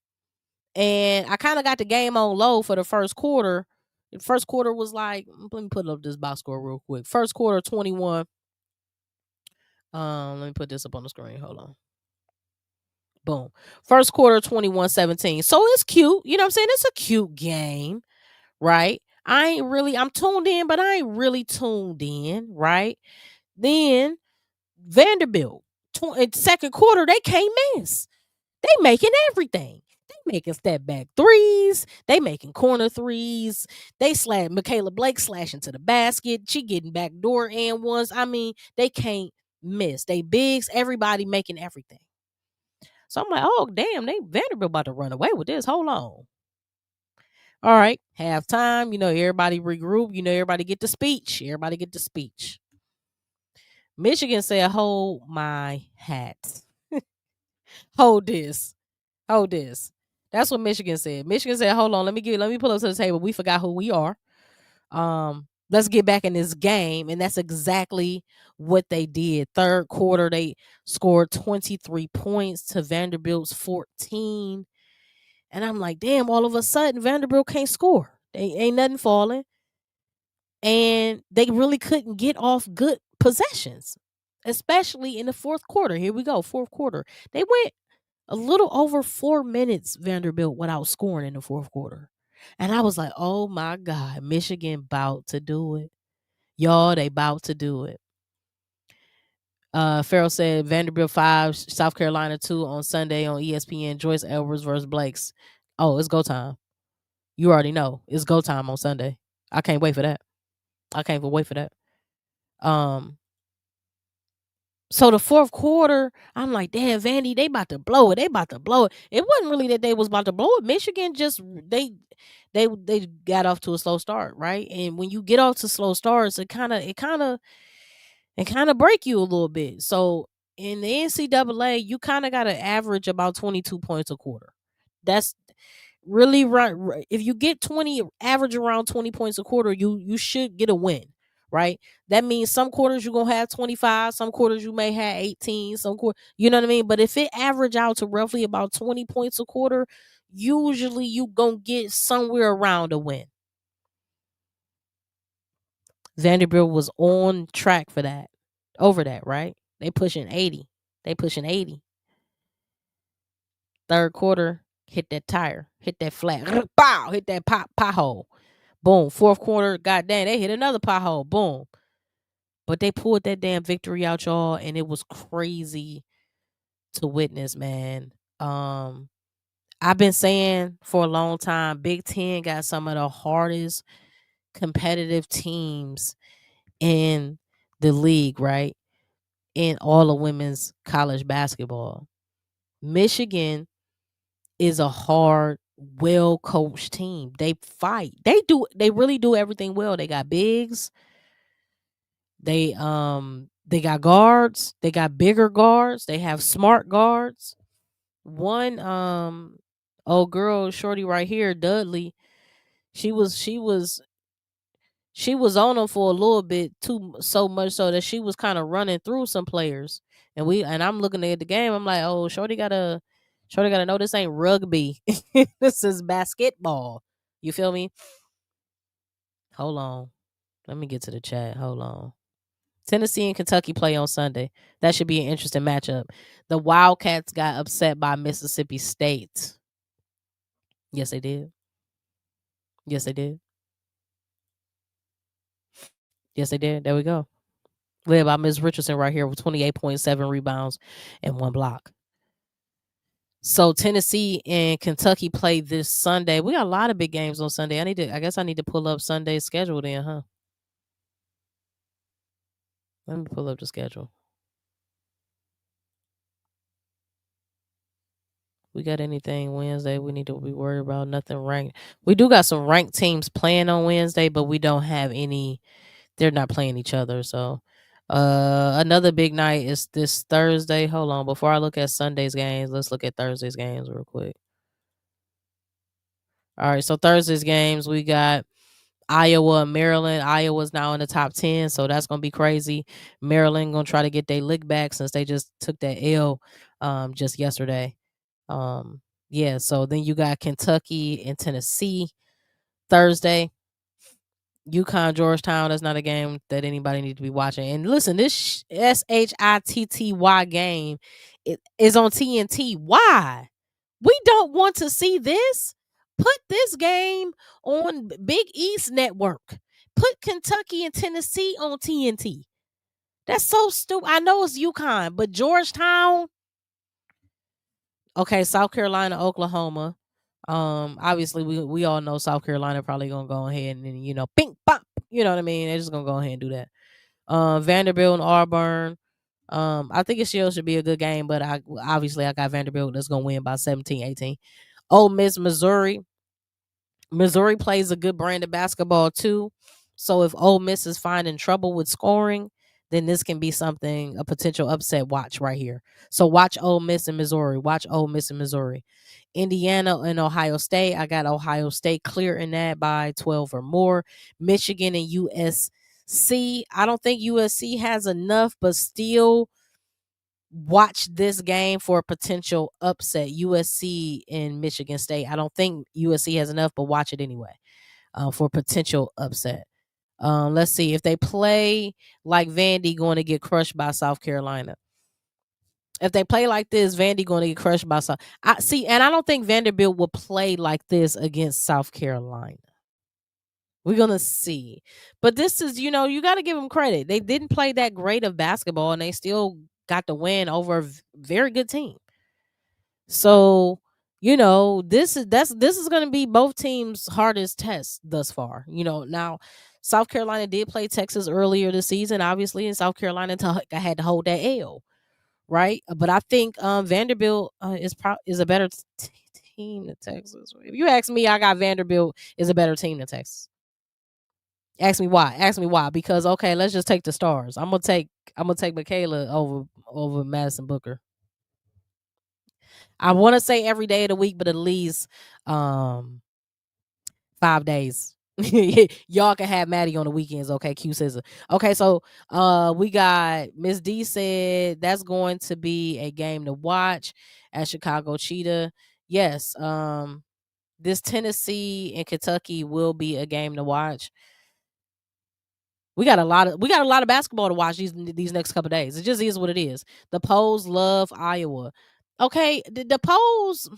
And I kind of got the game on low for the first quarter. The first quarter was like, let me put up this box score real quick. First quarter 21. Let me put this up on the screen. Hold on. Boom. First quarter 21-17. So it's cute. You know what I'm saying? It's a cute game, right? I'm tuned in, but I ain't really tuned in, right? Then Vanderbilt, second quarter, they can't miss. They making everything. They making step back threes. They making corner threes. They Michaela Blake slashing to the basket. She getting back door and ones. I mean, they can't miss. They bigs, everybody making everything. So I'm like, oh damn, they Vanderbilt about to run away with this. Hold on. All right, halftime. Everybody regroup. Everybody get the speech. Everybody get the speech. Michigan said, "Hold my hat. Hold this. Hold this." That's what Michigan said. Michigan said, "Hold on. Let me pull up to the table. We forgot who we are. Let's get back in this game." And that's exactly what they did. Third quarter, they scored 23 points to Vanderbilt's 14. And I'm like, damn, all of a sudden Vanderbilt can't score. They ain't nothing falling. And they really couldn't get off good possessions, especially in the fourth quarter. Here we go, fourth quarter. They went a little over 4 minutes, Vanderbilt, without scoring in the fourth quarter. And I was like, oh my God, Michigan about to do it. Y'all, they about to do it. Farrell said Vanderbilt 5, South Carolina 2 on Sunday on ESPN. Joyce Edwards versus Blake's. Oh, it's go time. You already know. It's go time on Sunday. I can't wait for that. I can't even wait for that. So the fourth quarter, I'm like, damn, Vandy, they about to blow it. They about to blow it. It wasn't really that they was about to blow it. Michigan just they got off to a slow start, right? And when you get off to slow starts, it kind of break you a little bit. So in the NCAA, you kind of got to average about 22 points a quarter. That's really right. If you get average around 20 points a quarter, you should get a win, right? That means some quarters you're gonna have 25, some quarters you may have 18, you know what I mean? But if it average out to roughly about 20 points a quarter, usually you gonna get somewhere around a win. Vanderbilt was on track for that, over that, right? They pushing 80. They pushing 80. Third quarter, hit that tire, hit that flat, bow, hit that pothole. Boom. Fourth quarter, goddamn, they hit another pothole. Boom. But they pulled that damn victory out, y'all, and it was crazy to witness, man. I've been saying for a long time, Big Ten got some of the hardest competitive teams in the league, right? In all of women's college basketball. Michigan is a hard, well coached team. They fight. They really do everything well. They got bigs. They got guards. They got bigger guards. They have smart guards. One old girl, shorty right here, Dudley, she was she was she was on them for a little bit too, so much so that she was kind of running through some players. And I'm looking at the game, I'm like, oh, shorty gotta know this ain't rugby. This is basketball. You feel me? Hold on. Let me get to the chat. Hold on. Tennessee and Kentucky play on Sunday. That should be an interesting matchup. The Wildcats got upset by Mississippi State. Yes, they did. Yes, they did. Yes, they did. There we go. Led by Ms. Richardson right here with 28.7 rebounds and 1 block. So Tennessee and Kentucky play this Sunday. We got a lot of big games on Sunday. I guess I need to pull up Sunday's schedule then, huh? Let me pull up the schedule. We got anything Wednesday we need to be worried about? Nothing ranked. We do got some ranked teams playing on Wednesday, but we don't have any. They're not playing each other. So another big night is this Thursday. Hold on. Before I look at Sunday's games, let's look at Thursday's games real quick. All right. So Thursday's games, we got Iowa and Maryland. Iowa's now in the top 10, so that's gonna be crazy. Maryland gonna try to get their lick back since they just took that L just yesterday. Yeah, so then you got Kentucky and Tennessee Thursday. UConn Georgetown, that's not a game that anybody needs to be watching. And listen, this SHITTY game is on TNT. Why? We don't want to see this. Put this game on Big East Network. Put Kentucky and Tennessee on TNT. That's so stupid. I know it's UConn, but Georgetown. Okay, South Carolina, Oklahoma. Obviously we all know South Carolina probably gonna go ahead and ping pop. You know what I mean? They're just gonna go ahead and do that. Vanderbilt and Auburn. I think it still should be a good game, but I got Vanderbilt that's gonna win by 17-18. Ole Miss, Missouri. Missouri plays a good brand of basketball too. So if Ole Miss is finding trouble with scoring, then this can be a potential upset watch right here. So watch Ole Miss and Missouri. Watch Ole Miss and Missouri. Indiana and Ohio State. I got Ohio State clear in that by 12 or more. Michigan and USC. I don't think USC has enough, but still watch this game for a potential upset. USC and Michigan State. I don't think USC has enough, but watch it anyway for potential upset. Let's see if they play like Vandy, going to get crushed by South Carolina. If they play like this, Vandy going to get crushed by South. And I don't think Vanderbilt will play like this against South Carolina. We're gonna see, but this is you got to give them credit. They didn't play that great of basketball, and they still got the win over a very good team. So this is going to be both teams' hardest test thus far. Now South Carolina did play Texas earlier this season, obviously, and South Carolina had to hold that L, right? But I think Vanderbilt is a better team than Texas. If you ask me, I got Vanderbilt is a better team than Texas. Ask me why. Ask me why. Because okay, let's just take the stars. I'm gonna take Michaela over Madison Booker. I want to say every day of the week, but at least 5 days. Y'all can have Maddie on the weekends, okay? Q Scissor. Okay, so we got Miss D said that's going to be a game to watch at Chicago Cheetah. yes, this Tennessee and Kentucky will be a game to watch. We got a lot of basketball to watch these next couple days. It just is what it is. The Poles love Iowa. Okay, the Poles,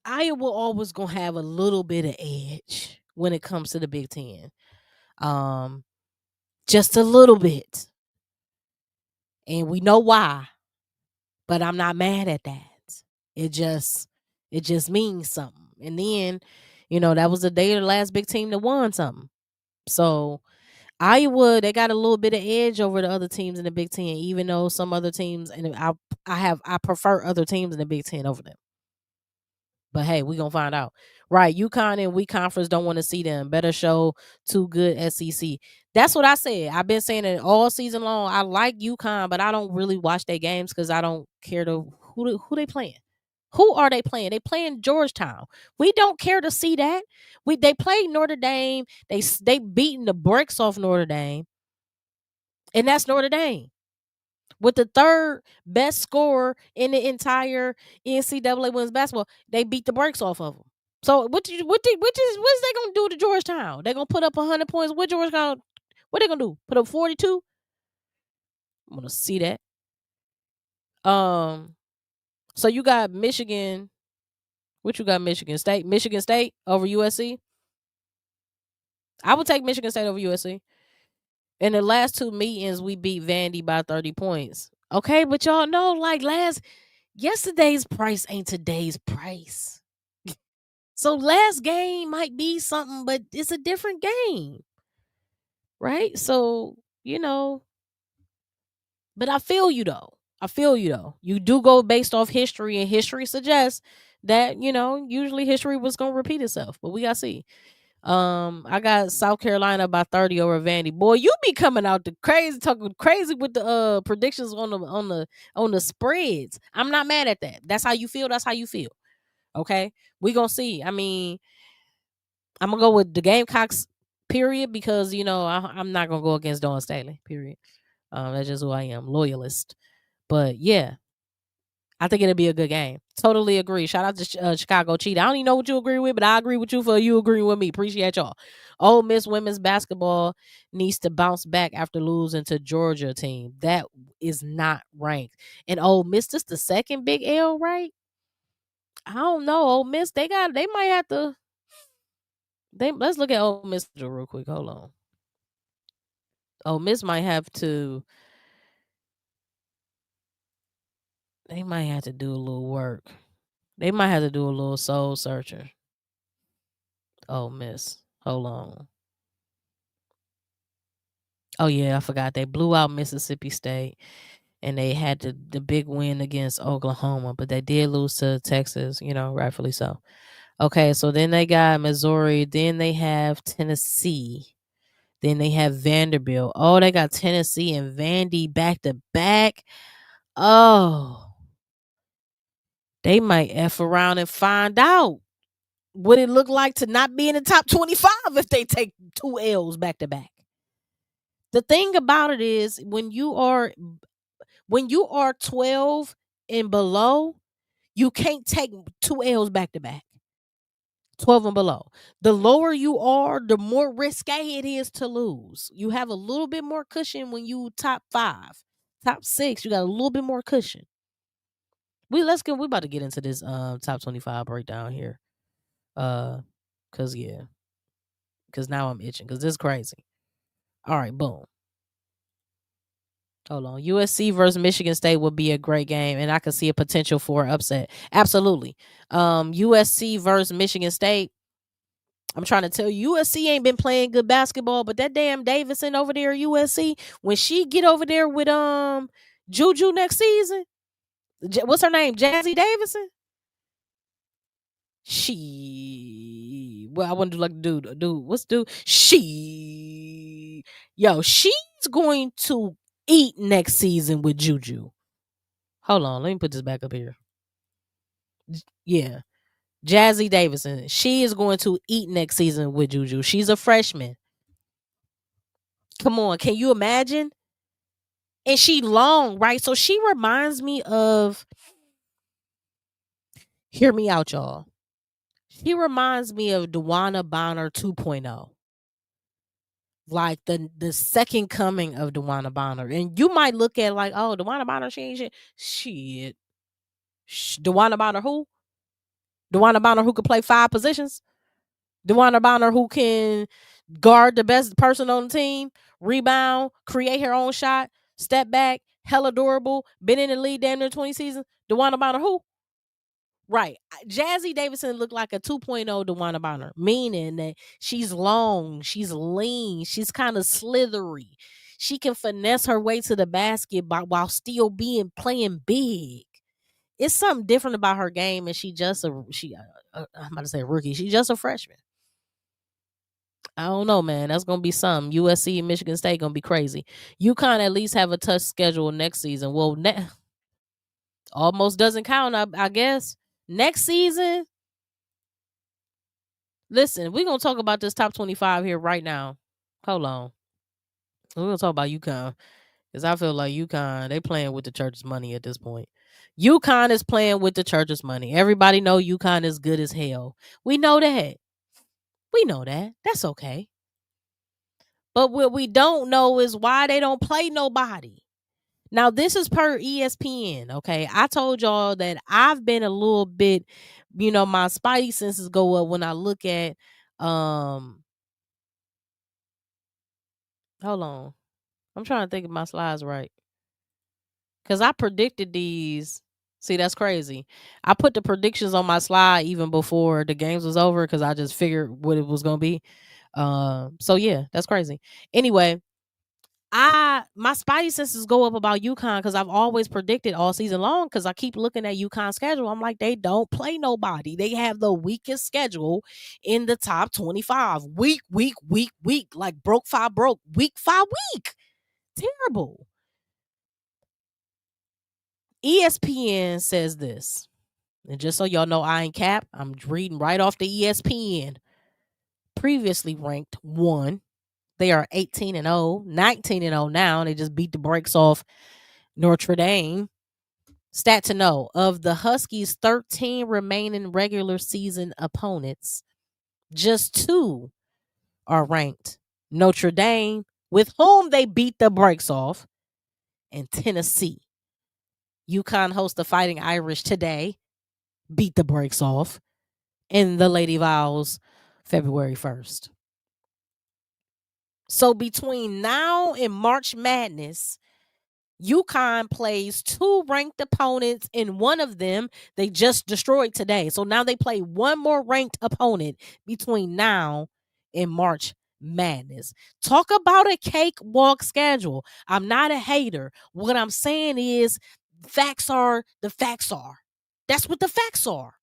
Iowa always gonna have a little bit of edge when it comes to the Big Ten. Um, just a little bit, and we know why. But I'm not mad at that. It just it just means something. And then, that was the day of the last big team that won something. So Iowa, they got a little bit of edge over the other teams in the Big Ten, even though some other teams, and I prefer other teams in the Big Ten over them. But hey, we gonna find out. Right, UConn and weak conference don't want to see them. Better show too good SEC. That's what I said. I've been saying it all season long. I like UConn, but I don't really watch their games because I don't care to who they playing. Who are they playing? They playing Georgetown. We don't care to see that. They played Notre Dame. They beaten the bricks off Notre Dame, and that's Notre Dame with the third best scorer in the entire NCAA women's basketball. They beat the brakes off of them. So what is they gonna do to Georgetown? They gonna put up 100 points. What Georgetown? What they gonna do? Put up 42? I'm gonna see that. So you got Michigan. What you got? Michigan State. Michigan State over USC. I would take Michigan State over USC. In the last two meetings, we beat Vandy by 30 points. Okay, but y'all know, like yesterday's price ain't today's price. So last game might be something, but it's a different game. Right? So, but I feel you though. You do go based off history, and history suggests that, usually history was gonna repeat itself. But we gotta see. I got South Carolina by 30 over Vandy. Boy, you be coming out talking crazy with the predictions on the spreads. I'm not mad at that. That's how you feel. That's how you feel. Okay, we gonna see. I mean, I'm gonna go with the Gamecocks. Period, because I'm not gonna go against Dawn Staley. Period. That's just who I am, loyalist. But yeah, I think it'll be a good game. Totally agree. Shout out to Chicago Cheetah. I don't even know what you agree with, but I agree with you for you agreeing with me. Appreciate y'all. Ole Miss women's basketball needs to bounce back after losing to Georgia team. That is not ranked. And Ole Miss, this the second big L, right? I don't know. Ole Miss, they might have to. Let's look at Ole Miss real quick. Hold on. Ole Miss might have to. They might have to do a little work. They might have to do a little soul searching. Ole Miss. Hold on. Oh yeah, I forgot. They blew out Mississippi State, and they had the big win against Oklahoma, but they did lose to Texas, rightfully so. Okay, so then they got Missouri, then they have Tennessee, then they have Vanderbilt. Oh, they got Tennessee and Vandy back to back. Oh, they might F around and find out what it look like to not be in the top 25 if they take two L's back to back. The thing about it is when you are 12 and below, you can't take two L's back to back. 12 and below. The lower you are, the more risque it is to lose. You have a little bit more cushion when you top 5. Top 6, you got a little bit more cushion. We about to get into this top 25 breakdown here. Cause now I'm itching cuz this is crazy. All right, boom. Hold on. USC versus Michigan State would be a great game, and I could see a potential for upset. Absolutely. USC versus Michigan State. I'm trying to tell you, USC ain't been playing good basketball, but that damn Davidson over there at USC, when she get over there with Juju next season, what's her name? Jazzy Davidson? I want to do like dude. What's dude? She's going to eat next season with Juju. Hold on, let me put this back up here. Yeah. Jazzy Davidson. She is going to eat next season with Juju. She's a freshman. Come on, can you imagine? And she long, right? So she reminds me of, hear me out, y'all. She reminds me of Dewana Bonner 2.0. Like the second coming of Dewana Bonner. And you might look at like, oh, Dewana Bonner, she ain't shit. Shit. Dewana Bonner who? Dewana Bonner who could play 5 positions? Dewana Bonner who can guard the best person on the team, rebound, create her own shot, step back, hella durable, been in the league damn near 20 seasons. Dewana Bonner who? Right. Jazzy Davidson looked like a 2.0 Dewana Bonner, meaning that she's long, she's lean, she's kind of slithery. She can finesse her way to the basket while still being playing big. It's something different about her game, and I'm about to say rookie. She's just a freshman. I don't know, man. That's gonna be something. USC and Michigan State gonna be crazy. UConn at least have a tough schedule next season. Well, almost doesn't count, I guess. Next season, listen, we're gonna talk about this top 25 here right now. Hold on. We're gonna talk about UConn. Because I feel like UConn, they playing with the church's money at this point. UConn is playing with the church's money. Everybody know UConn is good as hell. We know that. We know that. That's okay. But what we don't know is why they don't play nobody. Now, this is per ESPN, okay? I told y'all that I've been a little bit, my spidey senses go up when I look at hold on. I'm trying to think of my slides right. Cause I predicted these. See, that's crazy. I put the predictions on my slide even before the games was over because I just figured what it was gonna be. So yeah, that's crazy. Anyway, my spidey senses go up about UConn because I've always predicted all season long because I keep looking at UConn's schedule. I'm like, they don't play nobody. They have the weakest schedule in the top 25. Weak, like broke 5 broke. Weak 5 weak. Terrible. ESPN says this. And just so y'all know, I ain't cap. I'm reading right off the ESPN. Previously ranked 1. They are 18-0, 19-0 now. They just beat the brakes off Notre Dame. Stat to know, of the Huskies' 13 remaining regular season opponents, just 2 are ranked. Notre Dame, with whom they beat the brakes off, and Tennessee. UConn hosts the Fighting Irish today, beat the brakes off, and the Lady Vols February 1st. So between now and March Madness, UConn plays 2 ranked opponents, and one of them they just destroyed today. So now they play one more ranked opponent between now and March Madness. Talk about a cakewalk schedule. I'm not a hater. What I'm saying is facts are the facts are. That's what the facts are.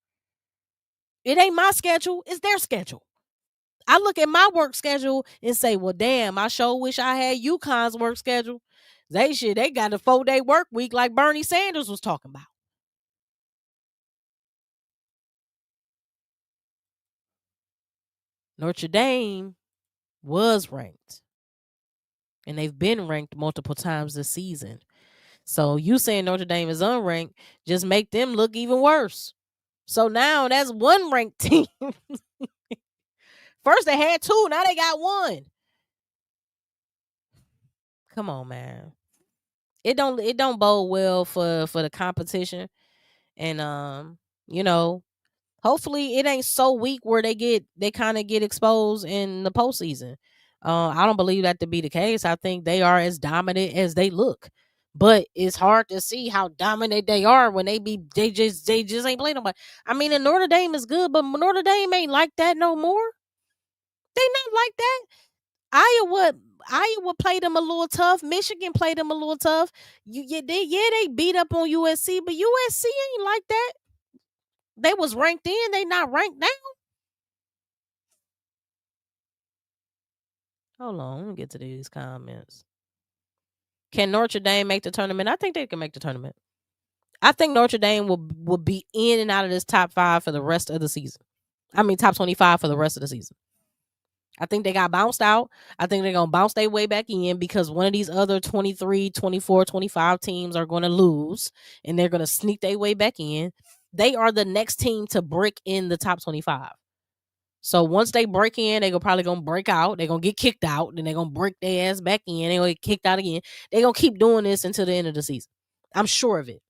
It ain't my schedule, it's their schedule. I look at my work schedule and say, well, damn, I sure wish I had UConn's work schedule. They got a 4-day work week like Bernie Sanders was talking about. Notre Dame was ranked. And they've been ranked multiple times this season. So you saying Notre Dame is unranked just make them look even worse. So now that's one ranked team. First they had 2, now they got 1. Come on, man. It don't bode well for the competition. And hopefully it ain't so weak where they kind of get exposed in the postseason. I don't believe that to be the case. I think they are as dominant as they look. But it's hard to see how dominant they are when they just ain't playing nobody. I mean, and Notre Dame is good, but Notre Dame ain't like that no more. They not like that. Iowa played them a little tough. Michigan played them a little tough. They beat up on USC, but USC ain't like that. They was ranked in, they not ranked now. Hold on, let me get to these comments. Can Notre Dame make the tournament? I think they can make the tournament. I think Notre Dame will be in and out of this top 5 for the rest of the season. I mean, top 25 for the rest of the season. I think they got bounced out. I think they're going to bounce their way back in because one of these other 23, 24, 25 teams are going to lose and they're going to sneak their way back in. They are the next team to break in the top 25. So once they break in, they're probably going to break out. They're going to get kicked out. Then they're going to break their ass back in. They're going to get kicked out again. They're going to keep doing this until the end of the season. I'm sure of it.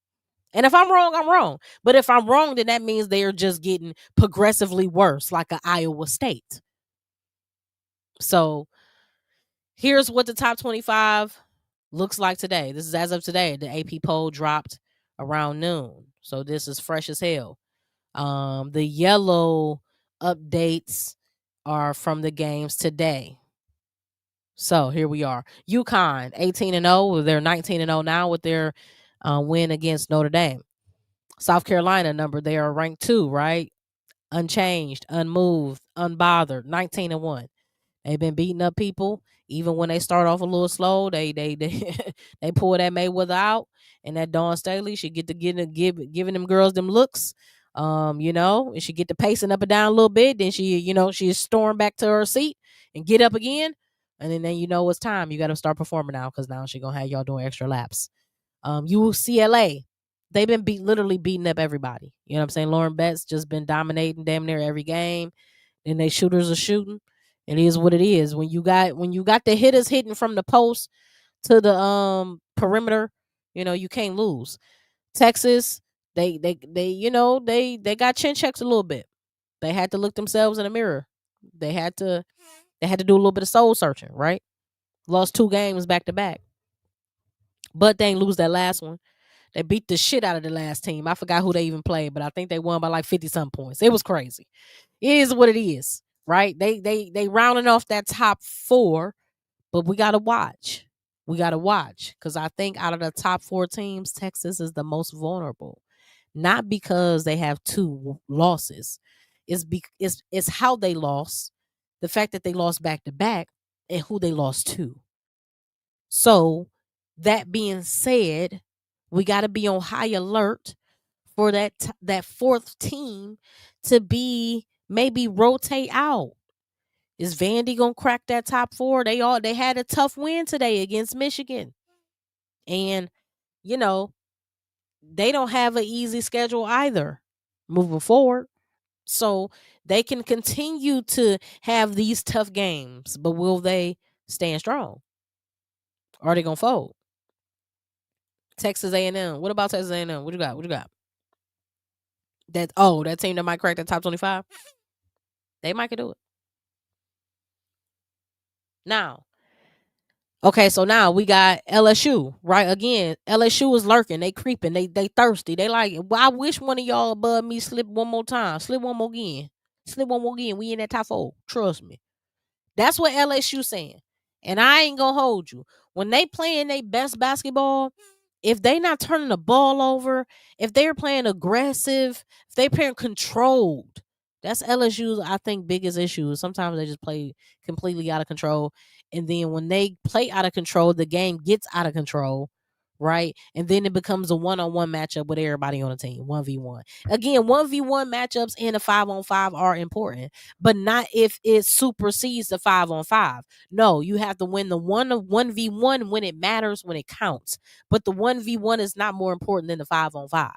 And if I'm wrong, I'm wrong. But if I'm wrong, then that means they're just getting progressively worse, like an Iowa State. So here's what the top 25 looks like today. This is as of today. The AP poll dropped around noon. So this is fresh as hell. The yellow updates are from the games today. So here we are. UConn 18-0. They're 19-0 now with their win against Notre Dame. South Carolina number, they are ranked 2, right? Unchanged, unmoved, unbothered, 19-1. They've been beating up people. Even when they start off a little slow, they they pull that Mayweather out, and that Dawn Staley should get to giving them girls them looks. And she get to pacing up and down a little bit. Then she storm back to her seat and get up again, and then it's time. You got to start performing now because now she gonna have y'all doing extra laps. UCLA, they've been literally beating up everybody. You know what I'm saying? Lauren Betts just been dominating damn near every game, and they shooters are shooting. It is what it is. When you got the hitters hitting from the post to the perimeter, you can't lose. Texas, they got chin checks a little bit. They had to look themselves in the mirror. They had to do a little bit of soul searching, right? Lost 2 games back to back. But they ain't lose that last one. They beat the shit out of the last team. I forgot who they even played, but I think they won by like 50 some points. It was crazy. It is what it is, right? They rounding off that top 4, but we gotta watch. We gotta watch because I think out of the top 4 teams, Texas is the most vulnerable. Not because they have 2 losses. It's how they lost, the fact that they lost back to back, and who they lost to. So that being said, we got to be on high alert for that 4th team to be maybe rotate out. Is Vandy gonna crack that top 4? They had a tough win today against Michigan, and they don't have an easy schedule either moving forward. So they can continue to have these tough games, but will they stand strong? Or are they gonna fold? Texas A&M. What about Texas A&M? What you got? What you got? That team that might crack the top 25. They might can do it. Now, okay, so now we got LSU, right? Again, LSU is lurking. They creeping. They thirsty. They like, well, I wish one of y'all above me slip one more time. Slip one more again. Slip one more again. We in that top 4. Trust me. That's what LSU saying. And I ain't gonna hold you. When they playing their best basketball, if they not turning the ball over, if they're playing aggressive, if they playing controlled, that's LSU's, I think, biggest issue. Sometimes they just play completely out of control. And then when they play out of control, the game gets out of control, right? And then it becomes a one-on-one matchup with everybody on the team, 1v1. Again, 1v1 matchups and a 5-on-5 are important, but not if it supersedes the 5-on-5. No, you have to win the 1v1 when it matters, when it counts. But the 1v1 is not more important than the 5-on-5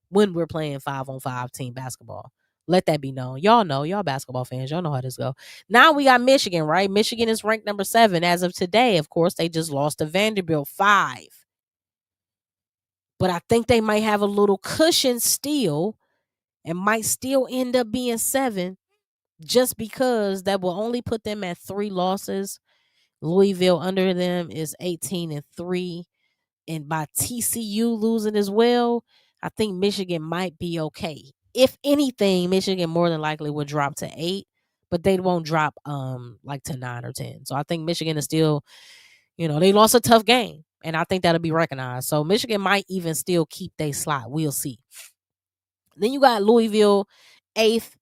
when we're playing 5-on-5 team basketball. Let that be known. Y'all know, y'all basketball fans, y'all know how this go. Now we got Michigan, right? Michigan is ranked number 7 as of today. Of course, they just lost to Vanderbilt 5. But I think they might have a little cushion still and might still end up being 7 just because that will only put them at 3 losses. Louisville under them is 18-3. And by TCU losing as well, I think Michigan might be okay. If anything, Michigan more than likely would drop to 8, but they won't drop like to 9 or 10. So I think Michigan is still, they lost a tough game. And I think that'll be recognized. So Michigan might even still keep their slot. We'll see. Then you got Louisville 8th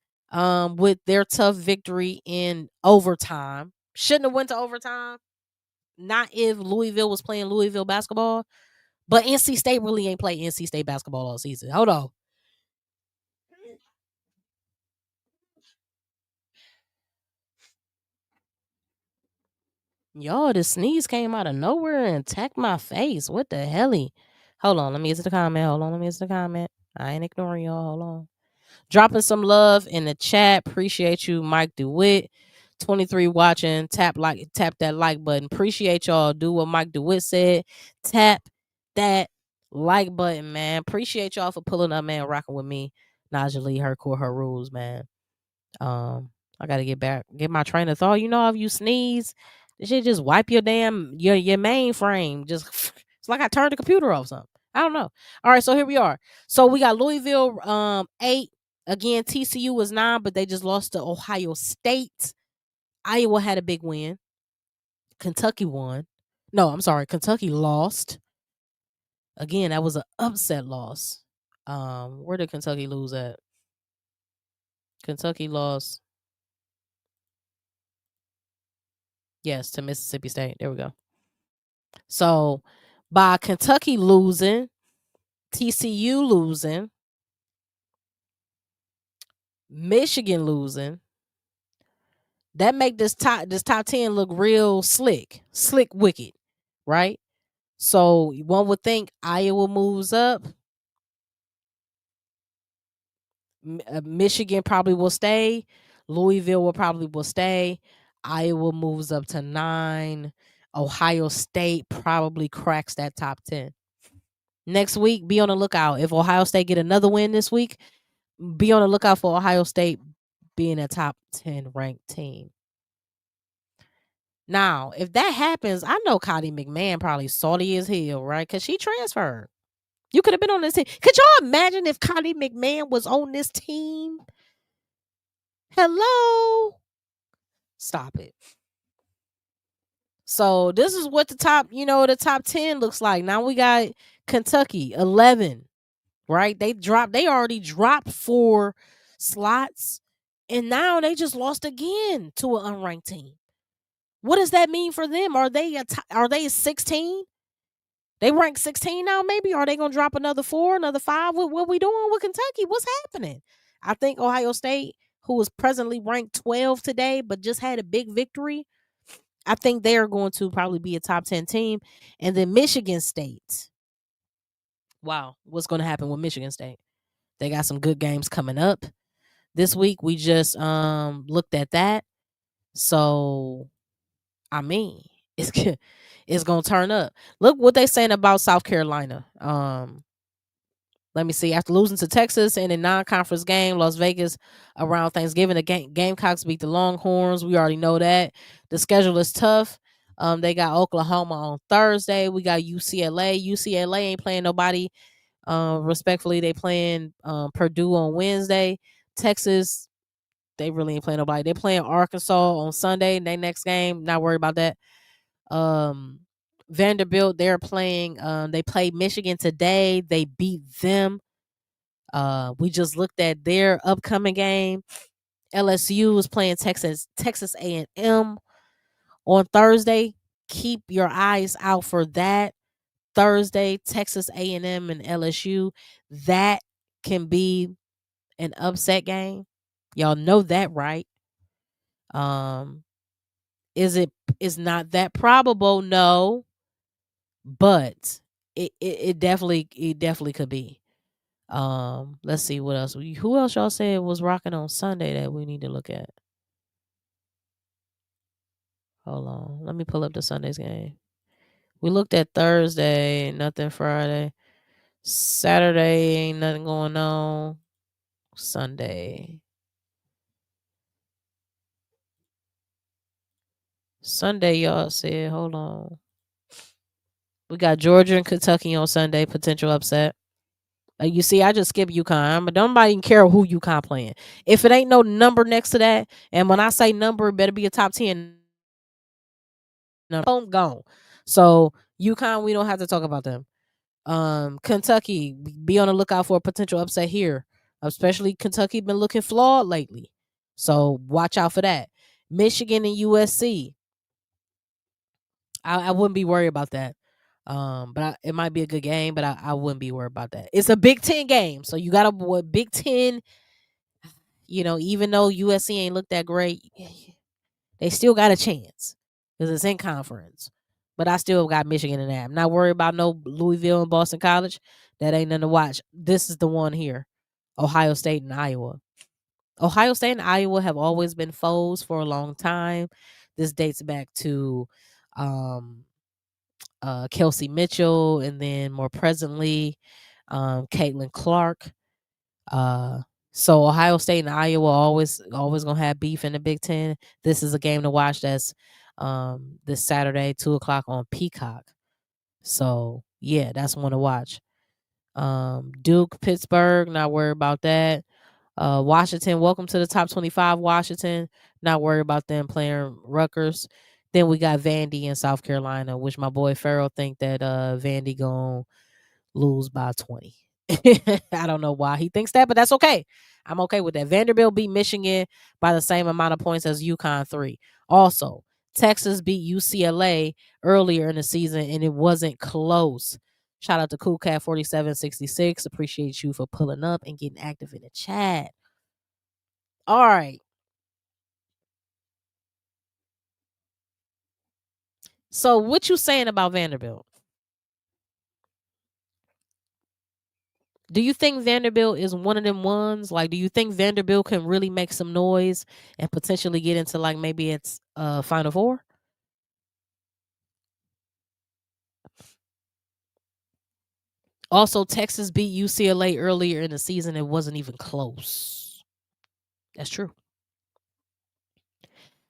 with their tough victory in overtime. Shouldn't have went to overtime. Not if Louisville was playing Louisville basketball. But NC State really ain't played NC State basketball all season. Hold on. Y'all, the sneeze came out of nowhere and attacked my face. What the helly? Hold on, let me get to the comment. Hold on, let me get to the comment. I ain't ignoring y'all. Hold on. Dropping some love in the chat. Appreciate you, Mike DeWitt. 23 watching. Tap that like button. Appreciate y'all. Do what Mike DeWitt said. Tap that like button, man. Appreciate y'all for pulling up, man, rocking with me. Najah Lee, her core, her rules, man. I gotta get my train of thought. You know, if you sneeze, this shit just wipe your mainframe. Just it's like I turned the computer off something. I don't know. All right, so here we are. So we got Louisville 8. Again, TCU was 9, but they just lost to Ohio State. Iowa had a big win. Kentucky won. No, I'm sorry. Kentucky lost. Again, that was an upset loss. Where did Kentucky lose at? Kentucky lost. Yes, to Mississippi State. There we go. So by Kentucky losing, TCU losing, Michigan losing, that make this top 10 look real slick wicked, right? So one would think Iowa moves up, Michigan probably will stay, Louisville will stay, Iowa moves up to 9, Ohio State probably cracks that top 10. Next week, be on the lookout. If Ohio State get another win this week, be on the lookout for Ohio State being a top 10 ranked team. Now, if that happens, I know Connie McMahon probably salty as hell, right? Because she transferred. You could have been on this team. Could y'all imagine if Connie McMahon was on this team? Hello? Stop it. So this is what the top 10 looks like. Now we got Kentucky, 11, right? They already dropped 4 slots, and now they just lost again to an unranked team. What does that mean for them? Are they 16? They rank 16 now, maybe? Are they going to drop another 4, another 5? What we doing with Kentucky? What's happening? I think Ohio State, who is presently ranked 12 today, but just had a big victory, I think they are going to probably be a top 10 team. And then Michigan State. Wow, what's going to happen with Michigan State? They got some good games coming up this week. We just looked at that. So, I mean, it's gonna turn up. Look what they saying about South Carolina. Let me see. After losing to Texas in a non-conference game, Las Vegas around Thanksgiving, the Gamecocks beat the Longhorns. We already know that. The schedule is tough. They got Oklahoma on Thursday. We got UCLA. UCLA ain't playing nobody. Respectfully, they playing Purdue on Wednesday. Texas, they really ain't playing nobody. They playing Arkansas on Sunday. Their next game. Not worried about that. Vanderbilt, they're playing. They played Michigan today. They beat them. We just looked at their upcoming game. LSU is playing Texas A&M on Thursday. Keep your eyes out for that. Thursday, Texas A&M and LSU. That can be an upset game. Y'all know that, right? Is not that probable? No, but it definitely could be. Let's see what else. Who else y'all said was rocking on Sunday that we need to look at? Hold on, let me pull up the Sunday's game. We looked at Thursday, nothing Friday. Saturday ain't nothing going on. Sunday, y'all said. Hold on. We got Georgia and Kentucky on Sunday, potential upset. You see, I just skip UConn, but nobody even care who UConn playing. If it ain't no number next to that, and when I say number, it better be a top 10. I'm gone. So UConn, we don't have to talk about them. Kentucky, be on the lookout for a potential upset here. Especially Kentucky been looking flawed lately. So watch out for that. Michigan and USC. I wouldn't be worried about that. But it might be a good game, but I wouldn't be worried about that. It's a Big Ten game, so you got to Big Ten. Even though USC ain't looked that great, they still got a chance. because it's in conference. But I still got Michigan in that. I'm not worried about no Louisville and Boston College. That ain't nothing to watch. This is the one here, Ohio State and Iowa. Ohio State and Iowa have always been foes for a long time. This dates back to um, Kelsey Mitchell, and then more presently, Caitlin Clark. Uh, so Ohio State and Iowa always gonna have beef in the Big Ten. This is a game to watch. That's this Saturday, 2 o'clock on Peacock. So yeah, that's one to watch. Duke, Pittsburgh, not worried about that. Washington, welcome to the top 25. Washington, not worried about them playing Rutgers. Then we got Vandy in South Carolina, which my boy Farrell think that Vandy gonna lose by 20. I don't know why he thinks that, but that's okay. I'm okay with that. Vanderbilt beat Michigan by the same amount of points as UConn 3. Also, Texas beat UCLA earlier in the season, and it wasn't close. Shout out to CoolCat 4766. Appreciate you for pulling up and getting active in the chat. All right. So what you saying about Vanderbilt? Do you think Vanderbilt is one of them ones? Like, do you think Vanderbilt can really make some noise and potentially get into like maybe it's Final Four? Also, Texas beat UCLA earlier in the season. It wasn't even close. That's true.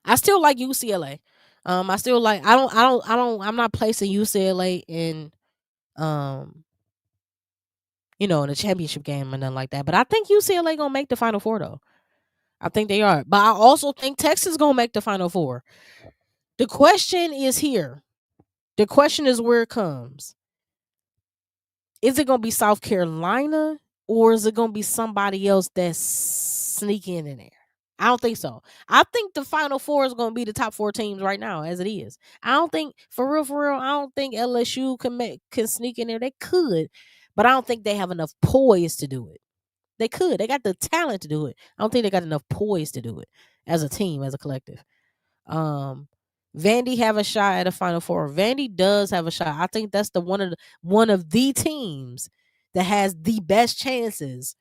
I still like UCLA. I still like. I'm not placing UCLA in, um, in a championship game or nothing like that. But I think UCLA gonna make the Final Four though. I think they are. But I also think Texas gonna make the Final Four. The question is here. The question is where it comes. Is it gonna be South Carolina or is it gonna be somebody else that's sneaking in there? I don't think so. I think the Final Four is gonna be the top 4 teams right now, as it is. I don't think for real. I don't think LSU can sneak in there. They could, but I don't think they have enough poise to do it. They could. They got the talent to do it. I don't think they got enough poise to do it as a team, as a collective. Um, Vandy have a shot at a Final Four. Vandy does have a shot. I think that's one of the teams that has the best chances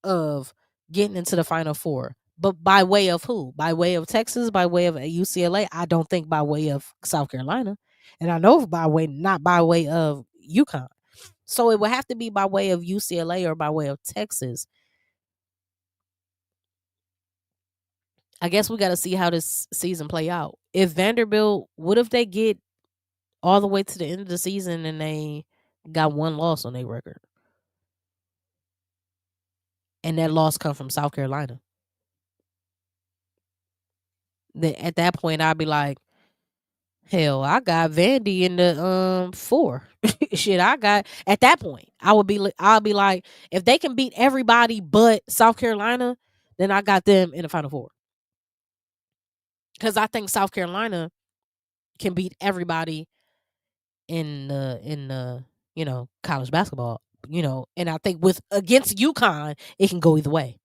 of getting into the Final Four. But by way of who? By way of Texas? By way of UCLA? I don't think by way of South Carolina, and I know not by way of UConn. So it would have to be by way of UCLA or by way of Texas. I guess we got to see how this season play out. If Vanderbilt, what if they get all the way to the end of the season and they got one loss on their record, and that loss come from South Carolina? Then at that point, I'd be like, hell, I got Vandy in the 4. Shit, I got at that point. I'll be like, if they can beat everybody but South Carolina, then I got them in the Final Four. Because I think South Carolina can beat everybody in the college basketball, and I think with against UConn, it can go either way.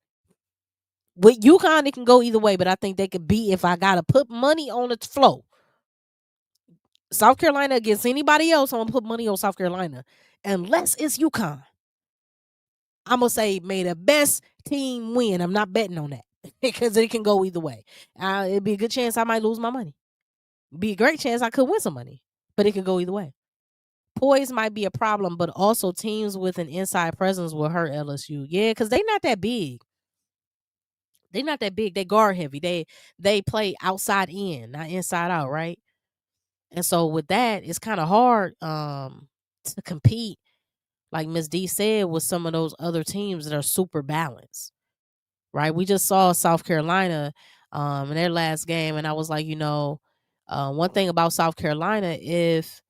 With UConn, it can go either way, but I think they could beat if I gotta put money on the flow. South Carolina against anybody else, I'm gonna put money on South Carolina. Unless it's UConn. I'm gonna say may the best team win. I'm not betting on that because it can go either way. It'd be a good chance I might lose my money. Be a great chance I could win some money, but it could go either way. Poise might be a problem, but also teams with an inside presence will hurt LSU. Yeah, because they're not that big. They're not that big. They guard heavy. They play outside in, not inside out, right? And so with that, it's kind of hard to compete, like Miss D said, with some of those other teams that are super balanced. Right? We just saw South Carolina in their last game, and I was like, one thing about South Carolina, if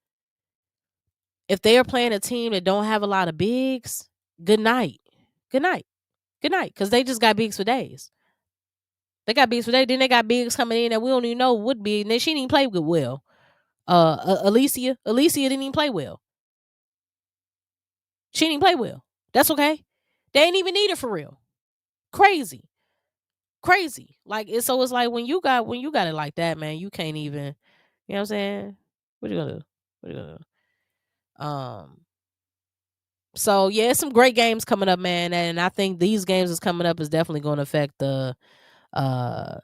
they are playing a team that don't have a lot of bigs, good night. Good night. Good night. Because they just got bigs for days. They got bigs for days. Then they got bigs coming in that we don't even know would be. And then she didn't even play good well. Alicia didn't even play well. She didn't play well. That's okay. They ain't even need her for real. Crazy. Like so it's like when you got it like that, man, you can't even You know what I'm saying? What you gonna do? What you gonna do? So yeah, some great games coming up, man, and I think these games that's coming up is definitely going to affect the uh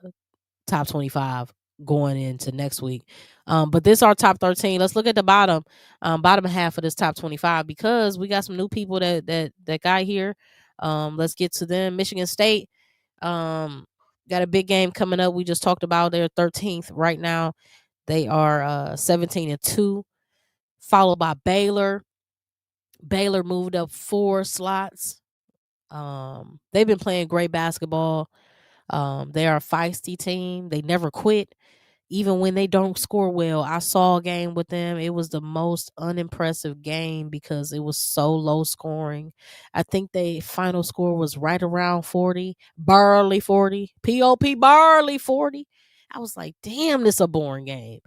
top 25 going into next week. But this our top 13. Let's look at the bottom half of this top 25 because we got some new people that got here. Let's get to them. Michigan State got a big game coming up. We just talked about their 13th right now. They are 17-2, followed by Baylor. Baylor moved up 4 slots. They've been playing great basketball. They are a feisty team. They never quit. Even when they don't score well, I saw a game with them. It was the most unimpressive game because it was so low scoring. I think the final score was right around 40, barely 40, POP barely 40. I was like, damn, this a boring game.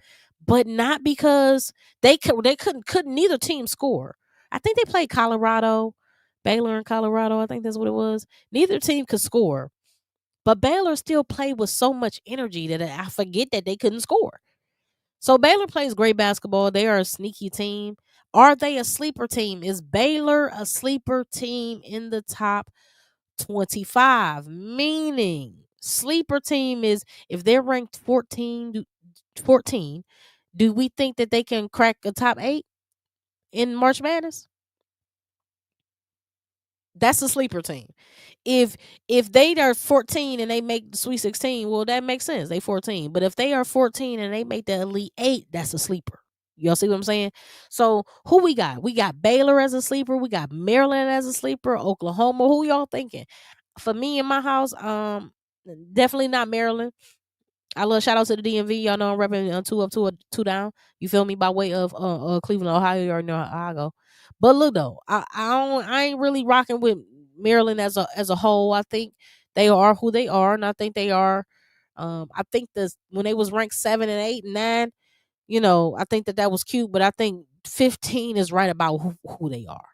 But not because they couldn't neither team score. I think they played Colorado, Baylor and Colorado. I think that's what it was. Neither team could score. But Baylor still played with so much energy that I forget that they couldn't score. So Baylor plays great basketball. They are a sneaky team. Are they a sleeper team? Is Baylor a sleeper team in the top 25? Meaning, sleeper team is if they're ranked 14, do we think that they can crack a top 8 in March Madness? That's a sleeper team. If they are 14 and they make the Sweet 16, well, that makes sense. They 14. But if they are 14 and they make the Elite 8, that's a sleeper. Y'all see what I'm saying? So who we got? We got Baylor as a sleeper. We got Maryland as a sleeper. Oklahoma. Who y'all thinking? For me in my house, definitely not Maryland. I love shout out to the DMV. Y'all know I'm repping 2 up, 2 down. You feel me? By way of Cleveland, Ohio. You already know how I go. But look though, I ain't really rocking with Maryland as a whole. I think they are who they are, and I think they are. I think this when they was ranked 7 and 8 and 9, I think that was cute. But I think 15 is right about who they are.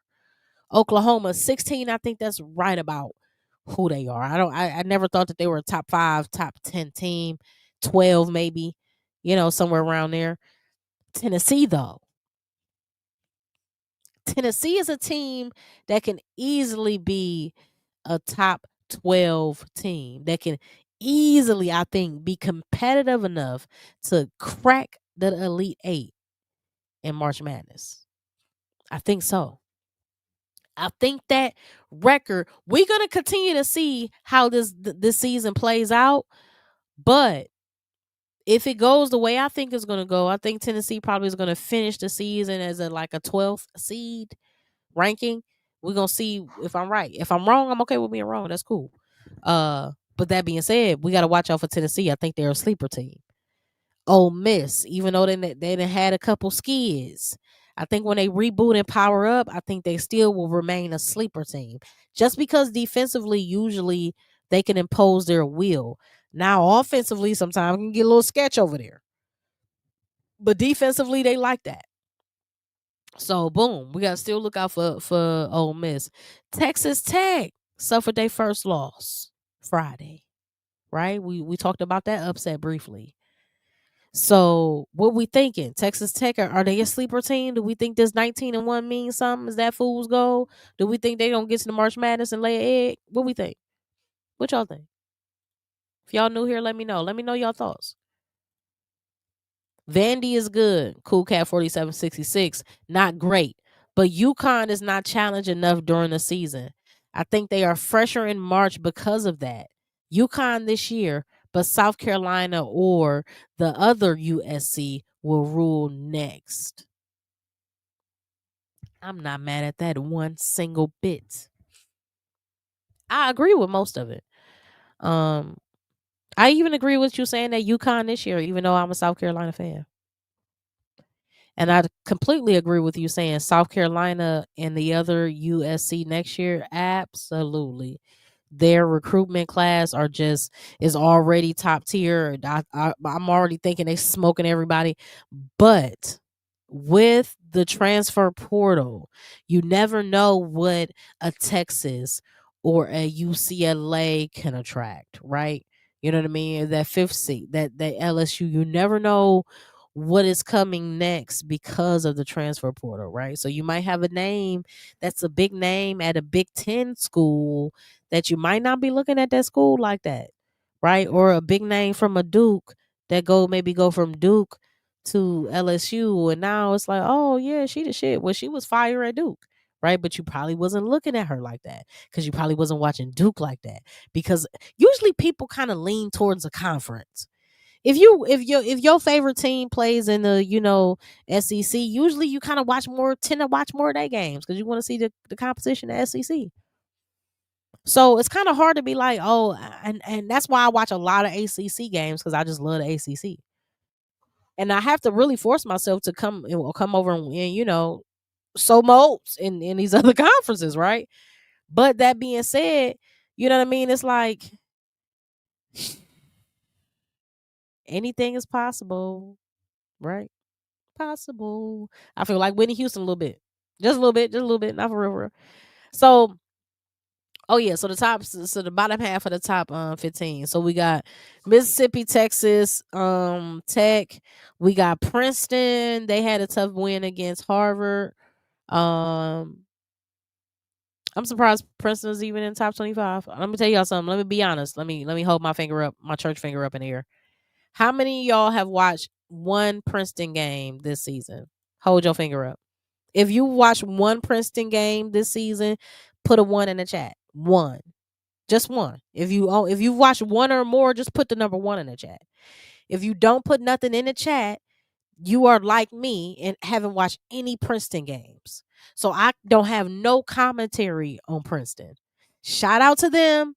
Oklahoma 16, I think that's right about who they are. I never thought that they were a top 5, top 10 team, 12 maybe, somewhere around there. Tennessee though. Tennessee is a team that can easily be a top 12 team that can easily, I think, be competitive enough to crack the Elite 8 in March Madness. I think so. I think that record, we're going to continue to see how this season plays out, but if it goes the way I think it's going to go, I think Tennessee probably is going to finish the season as a 12th seed ranking. We're going to see if I'm right. If I'm wrong, I'm okay with being wrong. That's cool. But that being said, we got to watch out for Tennessee. I think they're a sleeper team. Ole Miss, even though they done had a couple skids, I think when they reboot and power up, I think they still will remain a sleeper team. Just because defensively, usually they can impose their will. Now, offensively, sometimes can get a little sketch over there. But defensively, they like that. So, boom, we got to still look out for Ole Miss. Texas Tech suffered their first loss Friday, right? We talked about that upset briefly. So what we thinking? Texas Tech, are they a sleeper team? Do we think this 19-1 means something? Is that fool's goal? Do we think they gonna get to the March Madness and lay an egg? What we think? What y'all think? If y'all new here, let me know. Let me know y'all thoughts. Vandy is good. Cool Cat 4766. Not great. But UConn is not challenged enough during the season. I think they are fresher in March because of that. UConn this year, but South Carolina or the other USC will rule next. I'm not mad at that one single bit. I agree with most of it. I even agree with you saying that UConn this year, even though I'm a South Carolina fan. And I completely agree with you saying South Carolina and the other USC next year. Absolutely. Their recruitment class is already top tier. I'm already thinking they smoking everybody. But with the transfer portal, you never know what a Texas or a UCLA can attract, right? You know what I mean? That fifth seat, that LSU, you never know what is coming next because of the transfer portal, right? So you might have a name that's a big name at a Big Ten school that you might not be looking at that school like that, right? Or a big name from a Duke that maybe go from Duke to LSU, and now it's like, oh yeah, she the shit. Well, she was fire at Duke, right? But you probably wasn't looking at her like that because you probably wasn't watching Duke like that. Because usually people kind of lean towards a conference. If your favorite team plays in the SEC, usually you kind of tend to watch more of their games because you want to see the competition in the SEC. So it's kind of hard to be like, oh, and that's why I watch a lot of ACC games because I just love the ACC, and I have to really force myself to come over and win, so modes in these other conferences, right? But that being said, you know what I mean? It's like anything is possible, right? Possible. I feel like Whitney Houston a little bit. Just a little bit, not for real, for real. So, oh yeah, so the bottom half of the top 15. So we got Mississippi, Texas, Tech. We got Princeton. They had a tough win against Harvard. Um I'm surprised Princeton's even in top 25. Let me tell y'all something. Let me be honest. Let me hold my church finger up in the air. How many of y'all have watched one Princeton game this season? Hold your finger up. If you watch one Princeton game this season, put a 1 in the chat. 1. Just 1. If you watch one or more, just put the number 1 in the chat. If you don't put nothing in the chat, you are like me and haven't watched any Princeton games. So I don't have no commentary on Princeton. Shout out to them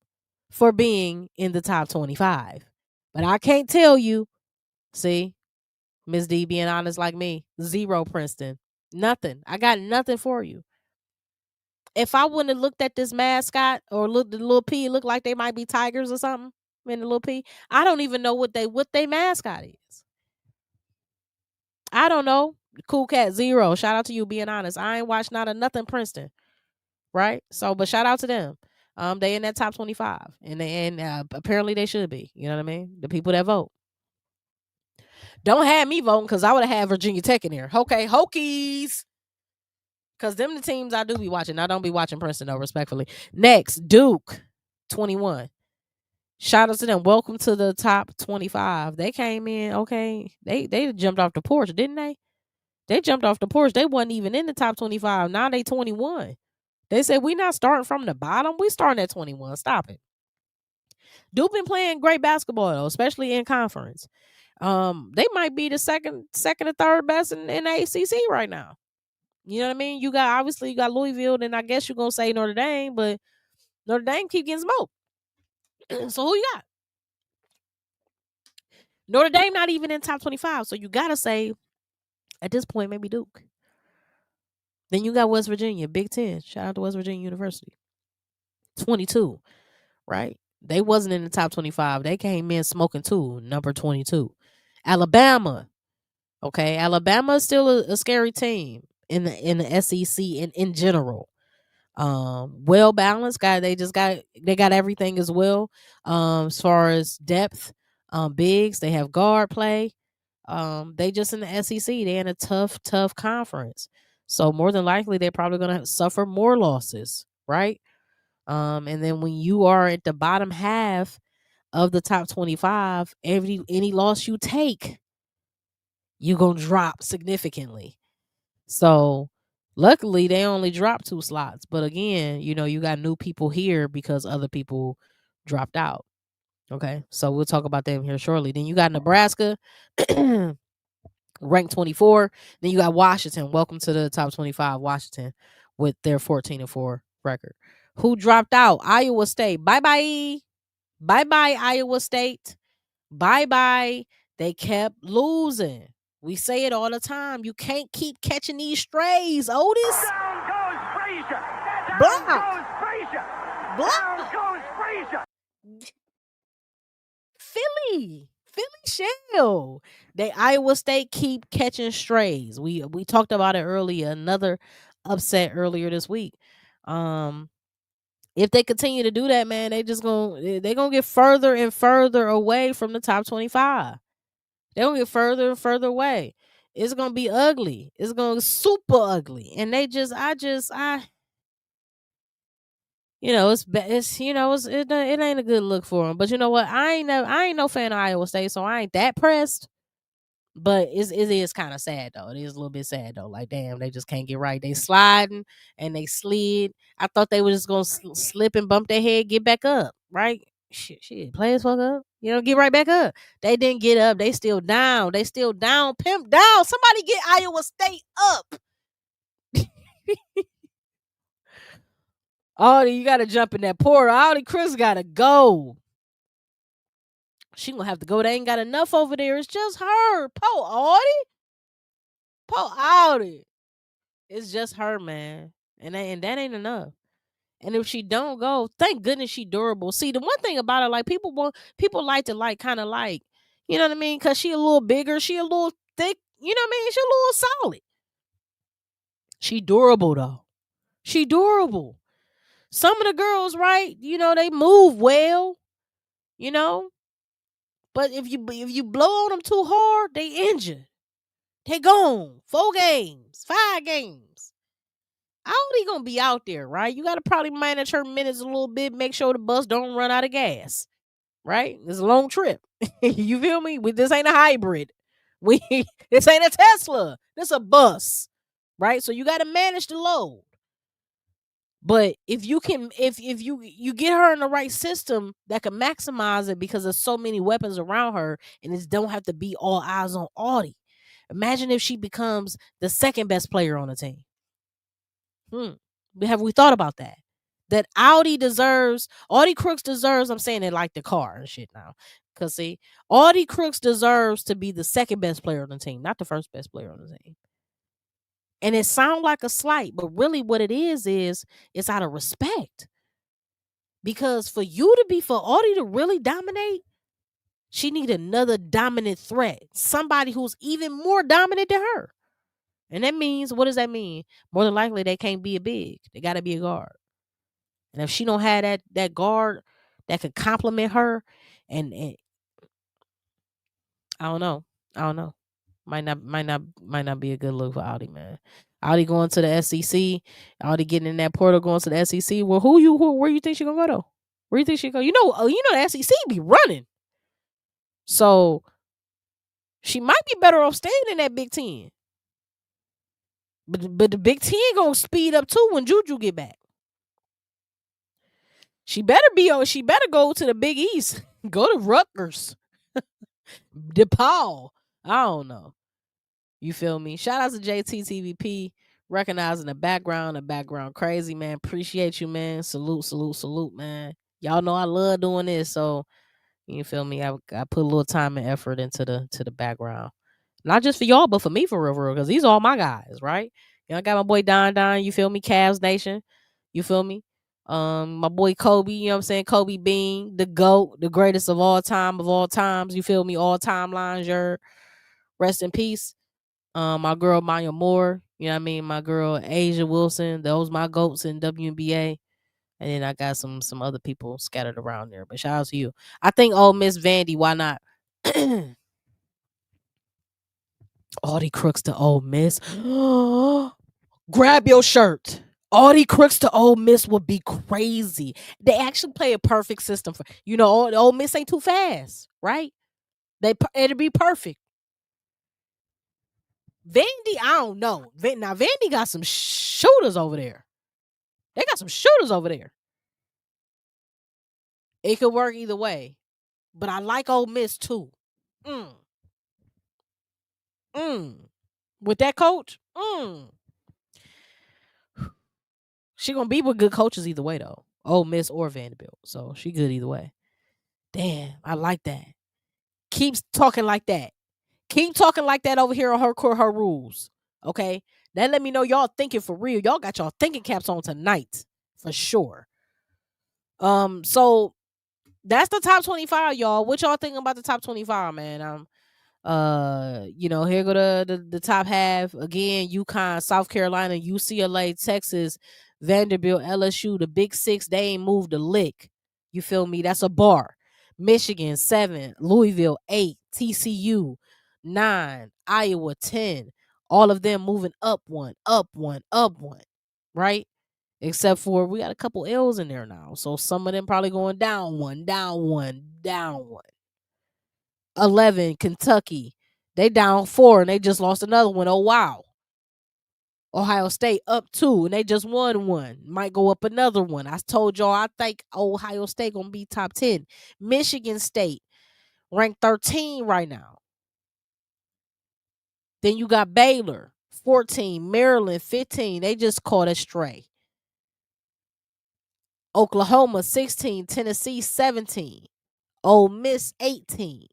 for being in the top 25. But I can't tell you, see, Miss D being honest like me, 0 Princeton. Nothing. I got nothing for you. If I wouldn't have looked at this mascot or looked at the little P, it looked like they might be tigers or something in the little P. I don't even know what they mascot is. I don't know. Cool Cat 0. Shout out to you being honest. I ain't watched not a nothing Princeton. Right? So but shout out to them. They in that top 25. And apparently they should be. You know what I mean? The people that vote. Don't have me voting because I would have had Virginia Tech in there. Okay, Hokies. Because them the teams I do be watching. I don't be watching Princeton though, respectfully. Next, Duke, 21. Shout out to them. Welcome to the top 25. They came in, okay. They jumped off the porch, didn't they? They jumped off the porch. They wasn't even in the top 25. Now they 21. They said we not starting from the bottom. We starting at 21. Stop it. Duke been playing great basketball though, especially in conference. They might be the second or third best in the ACC right now. You know what I mean? You got Louisville, and I guess you're gonna say Notre Dame, but Notre Dame keep getting smoked. So who you got? Notre Dame not even in top 25. So you gotta say at this point maybe Duke. Then you got West Virginia, Big Ten. Shout out to West Virginia University. 22, right? They wasn't in the top 25. They came in smoking too, number 22. Alabama. Okay. Alabama is still a scary team in the SEC in general. Well balanced guy. They got everything as well. As far as depth, bigs, they have guard play. They just in the SEC. They in a tough conference. So more than likely they're probably gonna suffer more losses, right? And then when you are at the bottom half of the top 25, any loss you take, you're gonna drop significantly. So luckily they only dropped 2 slots. But again, you got new people here because other people dropped out. Okay. So we'll talk about them here shortly. Then you got Nebraska ranked 24. Then you got Washington. Welcome to the top 25, Washington, with their 14-4 record. Who dropped out? Iowa State. Bye-bye. Bye-bye, Iowa State. Bye-bye. They kept losing. We say it all the time. You can't keep catching these strays, Otis. Down goes Frazier. Down Block. goes Frazier. Down Block. goes Frazier. Philly shell. They Iowa State keep catching strays. We talked about it earlier. Another upset earlier this week. If they continue to do that, man, they're gonna get further and further away from the top 25. They're gonna get further and further away. It's gonna be ugly. It's gonna be super ugly. And it ain't a good look for them. But you know what? I ain't no fan of Iowa State, so I ain't that pressed. But it is kind of sad though. It is a little bit sad though. Like damn, they just can't get right. They sliding and they slid. I thought they were just gonna slip and bump their head, get back up. Right? Shit, play as fuck up. Get right back up. They didn't get up. They still down. They still down. Pimp down. Somebody get Iowa State up. Audie, you gotta jump in that portal. Audie Chris gotta go. She gonna have to go. They ain't got enough over there. It's just her. Po Audie. Po Audie. It's just her, man. And that ain't enough. And if she don't go, thank goodness she durable. See, the one thing about her, like people like to like kind of like, you know what I mean? Cause she a little bigger, she a little thick, you know what I mean? She a little solid. She durable though. She durable. Some of the girls, right? They move well, you know. But if you blow on them too hard, they injured. They gone. 4 games, 5 games. Audi gonna be out there, right? You gotta probably manage her minutes a little bit, make sure the bus don't run out of gas. Right? It's a long trip. You feel me? This ain't a hybrid. This ain't a Tesla. This a bus. Right? So you gotta manage the load. But if you you get her in the right system that can maximize it because there's so many weapons around her and it don't have to be all eyes on Audie. Imagine if she becomes the second best player on the team. Have we thought about that? That Audie Crooks deserves, I'm saying it like the car and shit now. Because see, Audie Crooks deserves to be the second best player on the team, not the first best player on the team. And it sounds like a slight, but really what it is it's out of respect. Because for Audie to really dominate, she need another dominant threat. Somebody who's even more dominant than her. And that means, what does that mean? More than likely, they can't be a big. They got to be a guard. And if she don't have that guard that could complement her, and I don't know. Might not be a good look for Audie, man. Audie going to the SEC, Audie getting in that portal, going to the SEC. Well, where you think she gonna go though? Where you think she go? The SEC be running, so she might be better off staying in that Big Ten. But the Big Ten gonna speed up too when Juju get back. She better go to the Big East. Go to Rutgers. DePaul. I don't know. You feel me? Shout out to JTTVP recognizing the background crazy, man. Appreciate you, man. Salute, man. Y'all know I love doing this, so you feel me? I put a little time and effort into the background. Not just for y'all, but for me, for real, because these are all my guys, right? I got my boy Don, you feel me? Cavs Nation, you feel me? My boy Kobe, you know what I'm saying? Kobe Bean, the GOAT, the greatest of all times, you feel me? All timelines, rest in peace. My girl Maya Moore, you know what I mean? My girl Asia Wilson, those my GOATs in WNBA. And then I got some other people scattered around there. But shout out to you. I think Miss Vandy, why not? Audie Crooks to Ole Miss. Grab your shirt. Audie Crooks to Ole Miss would be crazy. They actually play a perfect system for Ole Miss ain't too fast, right? It'd be perfect. Vandy, I don't know. Now Vandy got some shooters over there. They got some shooters over there. It could work either way, but I like Ole Miss too. With that coach, she gonna be with good coaches either way though. Ole Miss or Vanderbilt, so she good either way. Damn, I like that. Keep talking like that. Keep talking like that over here on her court, her rules. Okay, that let me know y'all thinking for real. Y'all got y'all thinking caps on tonight for sure. So that's the top 25, y'all. What y'all thinking about the top 25, man? Here go the top half again. UConn, South Carolina, UCLA, Texas, Vanderbilt, LSU, the Big Six. They ain't moved a lick. You feel me? That's a bar. Michigan 7, Louisville 8, TCU, 9, Iowa 10. All of them moving up one, up one, up one, right? Except for we got a couple L's in there now. So some of them probably going down one, down one, down one. 11, Kentucky. They down 4 and they just lost another one. Oh, wow. Ohio State up 2 and they just won one. Might go up another one. I told y'all I think Ohio State going to be top 10. Michigan State ranked 13 right now. Then you got Baylor 14, Maryland 15. They just caught a stray. Oklahoma 16, Tennessee 17, Ole Miss 18.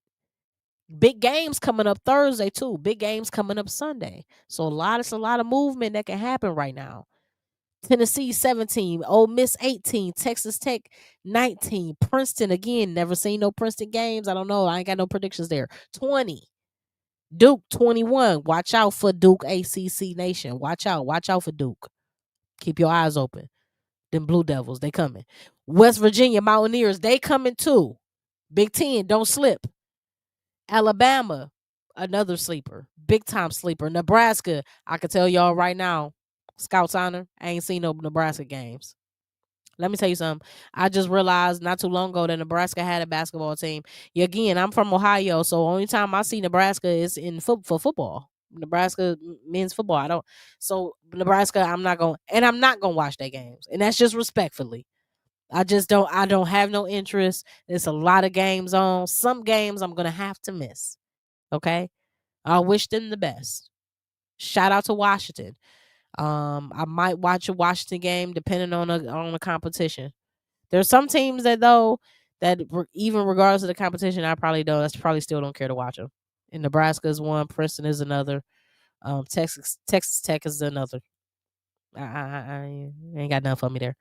Big games coming up Thursday too. Big games coming up Sunday. So it's a lot of movement that can happen right now. Tennessee 17, Ole Miss 18, Texas Tech 19, Princeton again. Never seen no Princeton games. I don't know. I ain't got no predictions there. 20, Duke 21. Watch out for Duke, ACC Nation. Watch out for Duke. Keep your eyes open. Them Blue Devils, they coming. West Virginia Mountaineers, they coming too. Big Ten, don't slip. Alabama, another sleeper. Big time sleeper. Nebraska, I can tell y'all right now, Scouts Honor, I ain't seen no Nebraska games. Let me tell you something. I just realized not too long ago that Nebraska had a basketball team. Again, I'm from Ohio, so only time I see Nebraska is for football. Nebraska men's football. Nebraska, I'm not gonna watch their games. And that's just respectfully. I don't have no interest. There's a lot of games on. Some games I'm gonna have to miss. Okay. I wish them the best. Shout out to Washington. I might watch a Washington game depending on the competition. There's some teams even regardless of the competition, I probably don't. That's probably still don't care to watch them. And Nebraska is one. Princeton is another. Texas Tech is another. I ain't got nothing for me there.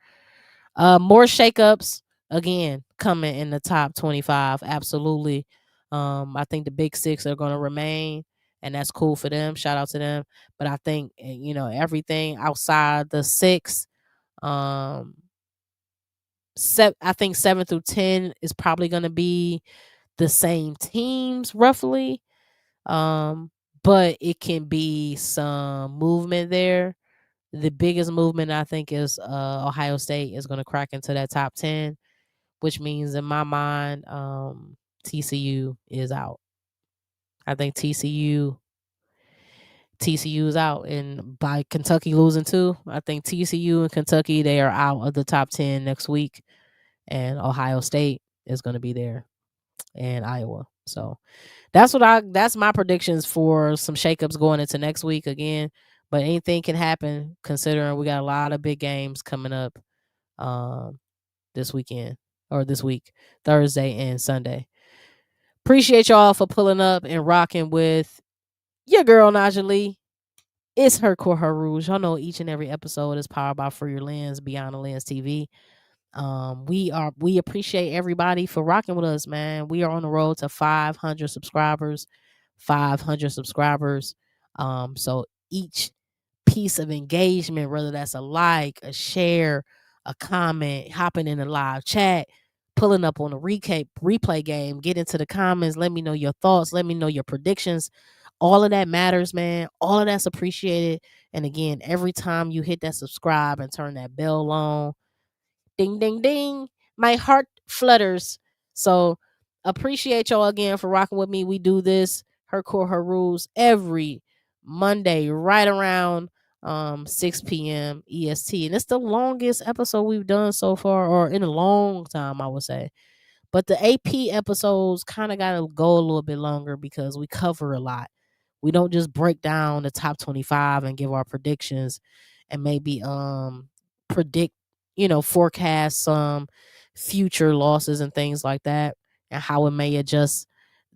More shakeups again coming in the top 25. Absolutely. I think the Big Six are going to remain, and that's cool for them. Shout out to them. But I think everything outside the six, I think 7 through 10 is probably going to be the same teams roughly. But it can be some movement there. The biggest movement I think is Ohio State is going to crack into that top 10, which means in my mind, TCU is out. I think TCU is out, and by Kentucky losing too, I think TCU and Kentucky, they are out of the top 10 next week, and Ohio State is going to be there, and Iowa. So that's my predictions for some shakeups going into next week again. But anything can happen considering we got a lot of big games coming up this weekend or this week, Thursday and Sunday. Appreciate y'all for pulling up and rocking with your girl Najah Lee. It's her core, her rules. Y'all know each and every episode is powered by For Your Lens, Beyond the Lens TV. We appreciate everybody for rocking with us, man. We are on the road to 500 subscribers. 500 subscribers. So each piece of engagement, whether that's a like, a share, a comment, hopping in the live chat, pulling up on the replay game, get into the comments, let me know your thoughts, let me know your predictions. All of that matters, man. All of that's appreciated. And again, every time you hit that subscribe and turn that bell on, ding, ding, ding, my heart flutters. So appreciate y'all again for rocking with me. We do this, Her Core, Her Rules, every Monday right around 6 p.m. EST. And it's the longest episode we've done so far, or in a long time, I would say. But the AP episodes kind of got to go a little bit longer because we cover a lot. We don't just break down the top 25 and give our predictions and maybe predict, forecast some future losses and things like that and how it may adjust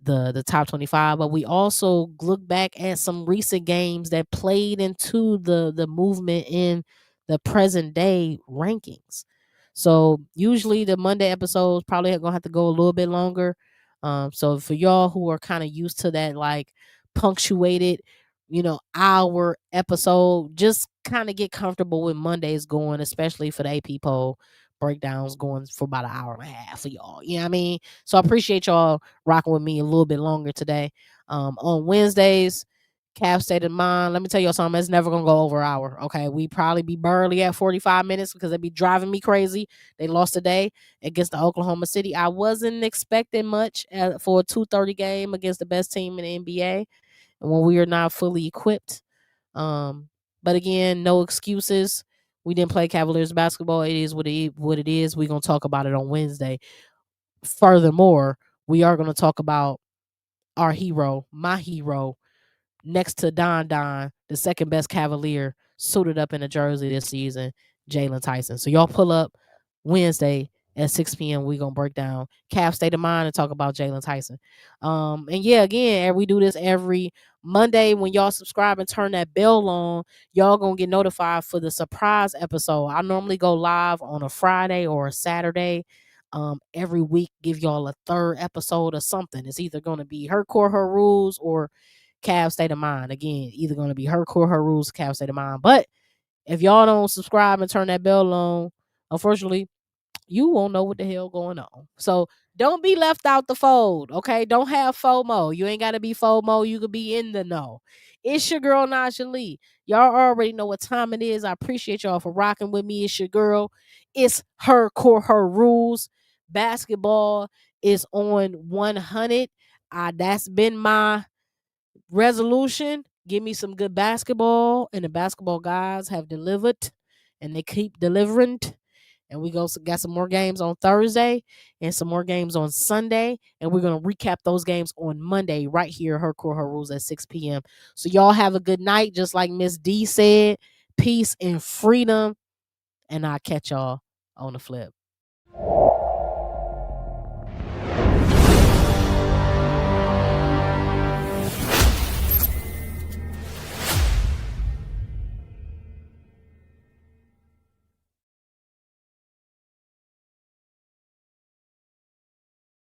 the top 25. But we also look back at some recent games that played into the movement in the present day rankings. So usually the Monday episodes probably are gonna have to go a little bit longer. So for y'all who are kind of used to that like punctuated, hour episode, just kind of get comfortable with Mondays going, especially for the AP poll breakdowns going for about an hour and a half for y'all. You know what I mean? So I appreciate y'all rocking with me a little bit longer today. On Wednesdays, Cavs State of Mind. Let me tell you something. It's never gonna go over an hour. Okay, we probably be barely at 45 minutes because they be driving me crazy. They lost today against the Oklahoma City. I wasn't expecting much for a 2:30 game against the best team in the NBA, and when we are not fully equipped. But again, no excuses. We didn't play Cavaliers basketball. It is what it is. We're gonna talk about it on Wednesday. Furthermore, we are gonna talk about our hero, my hero, next to Don Don, the second best Cavalier, suited up in a jersey this season, Jalen Tyson. So y'all pull up Wednesday at 6 p.m. We're gonna break down Cavs State of Mind and talk about Jalen Tyson. And yeah, again, we do this every Monday. When y'all subscribe and turn that bell on, y'all gonna get notified for the surprise episode. I normally go live on a Friday or a Saturday. Every week, give y'all a third episode or something. It's either gonna be Her Core, Her Rules, or Cavs State of Mind. Again, either going to be Her Core, Her Rules, Cavs State of Mind. But if y'all don't subscribe and turn that bell on, unfortunately, you won't know what the hell going on. So don't be left out the fold, okay? Don't have FOMO. You ain't got to be FOMO. You could be in the know. It's your girl, Najah Lee. Y'all already know what time it is. I appreciate y'all for rocking with me. It's your girl. It's Her Core, Her Rules. Basketball is on 100. That's been my resolution. Give me some good basketball, and the basketball guys have delivered, and they keep delivering. And we got some more games on Thursday and some more games on Sunday, and we're gonna recap those games on Monday right here. Her Core, Her Rules at 6 p.m. So y'all have a good night, just like Miss D said. Peace and freedom, and I'll catch y'all on the flip.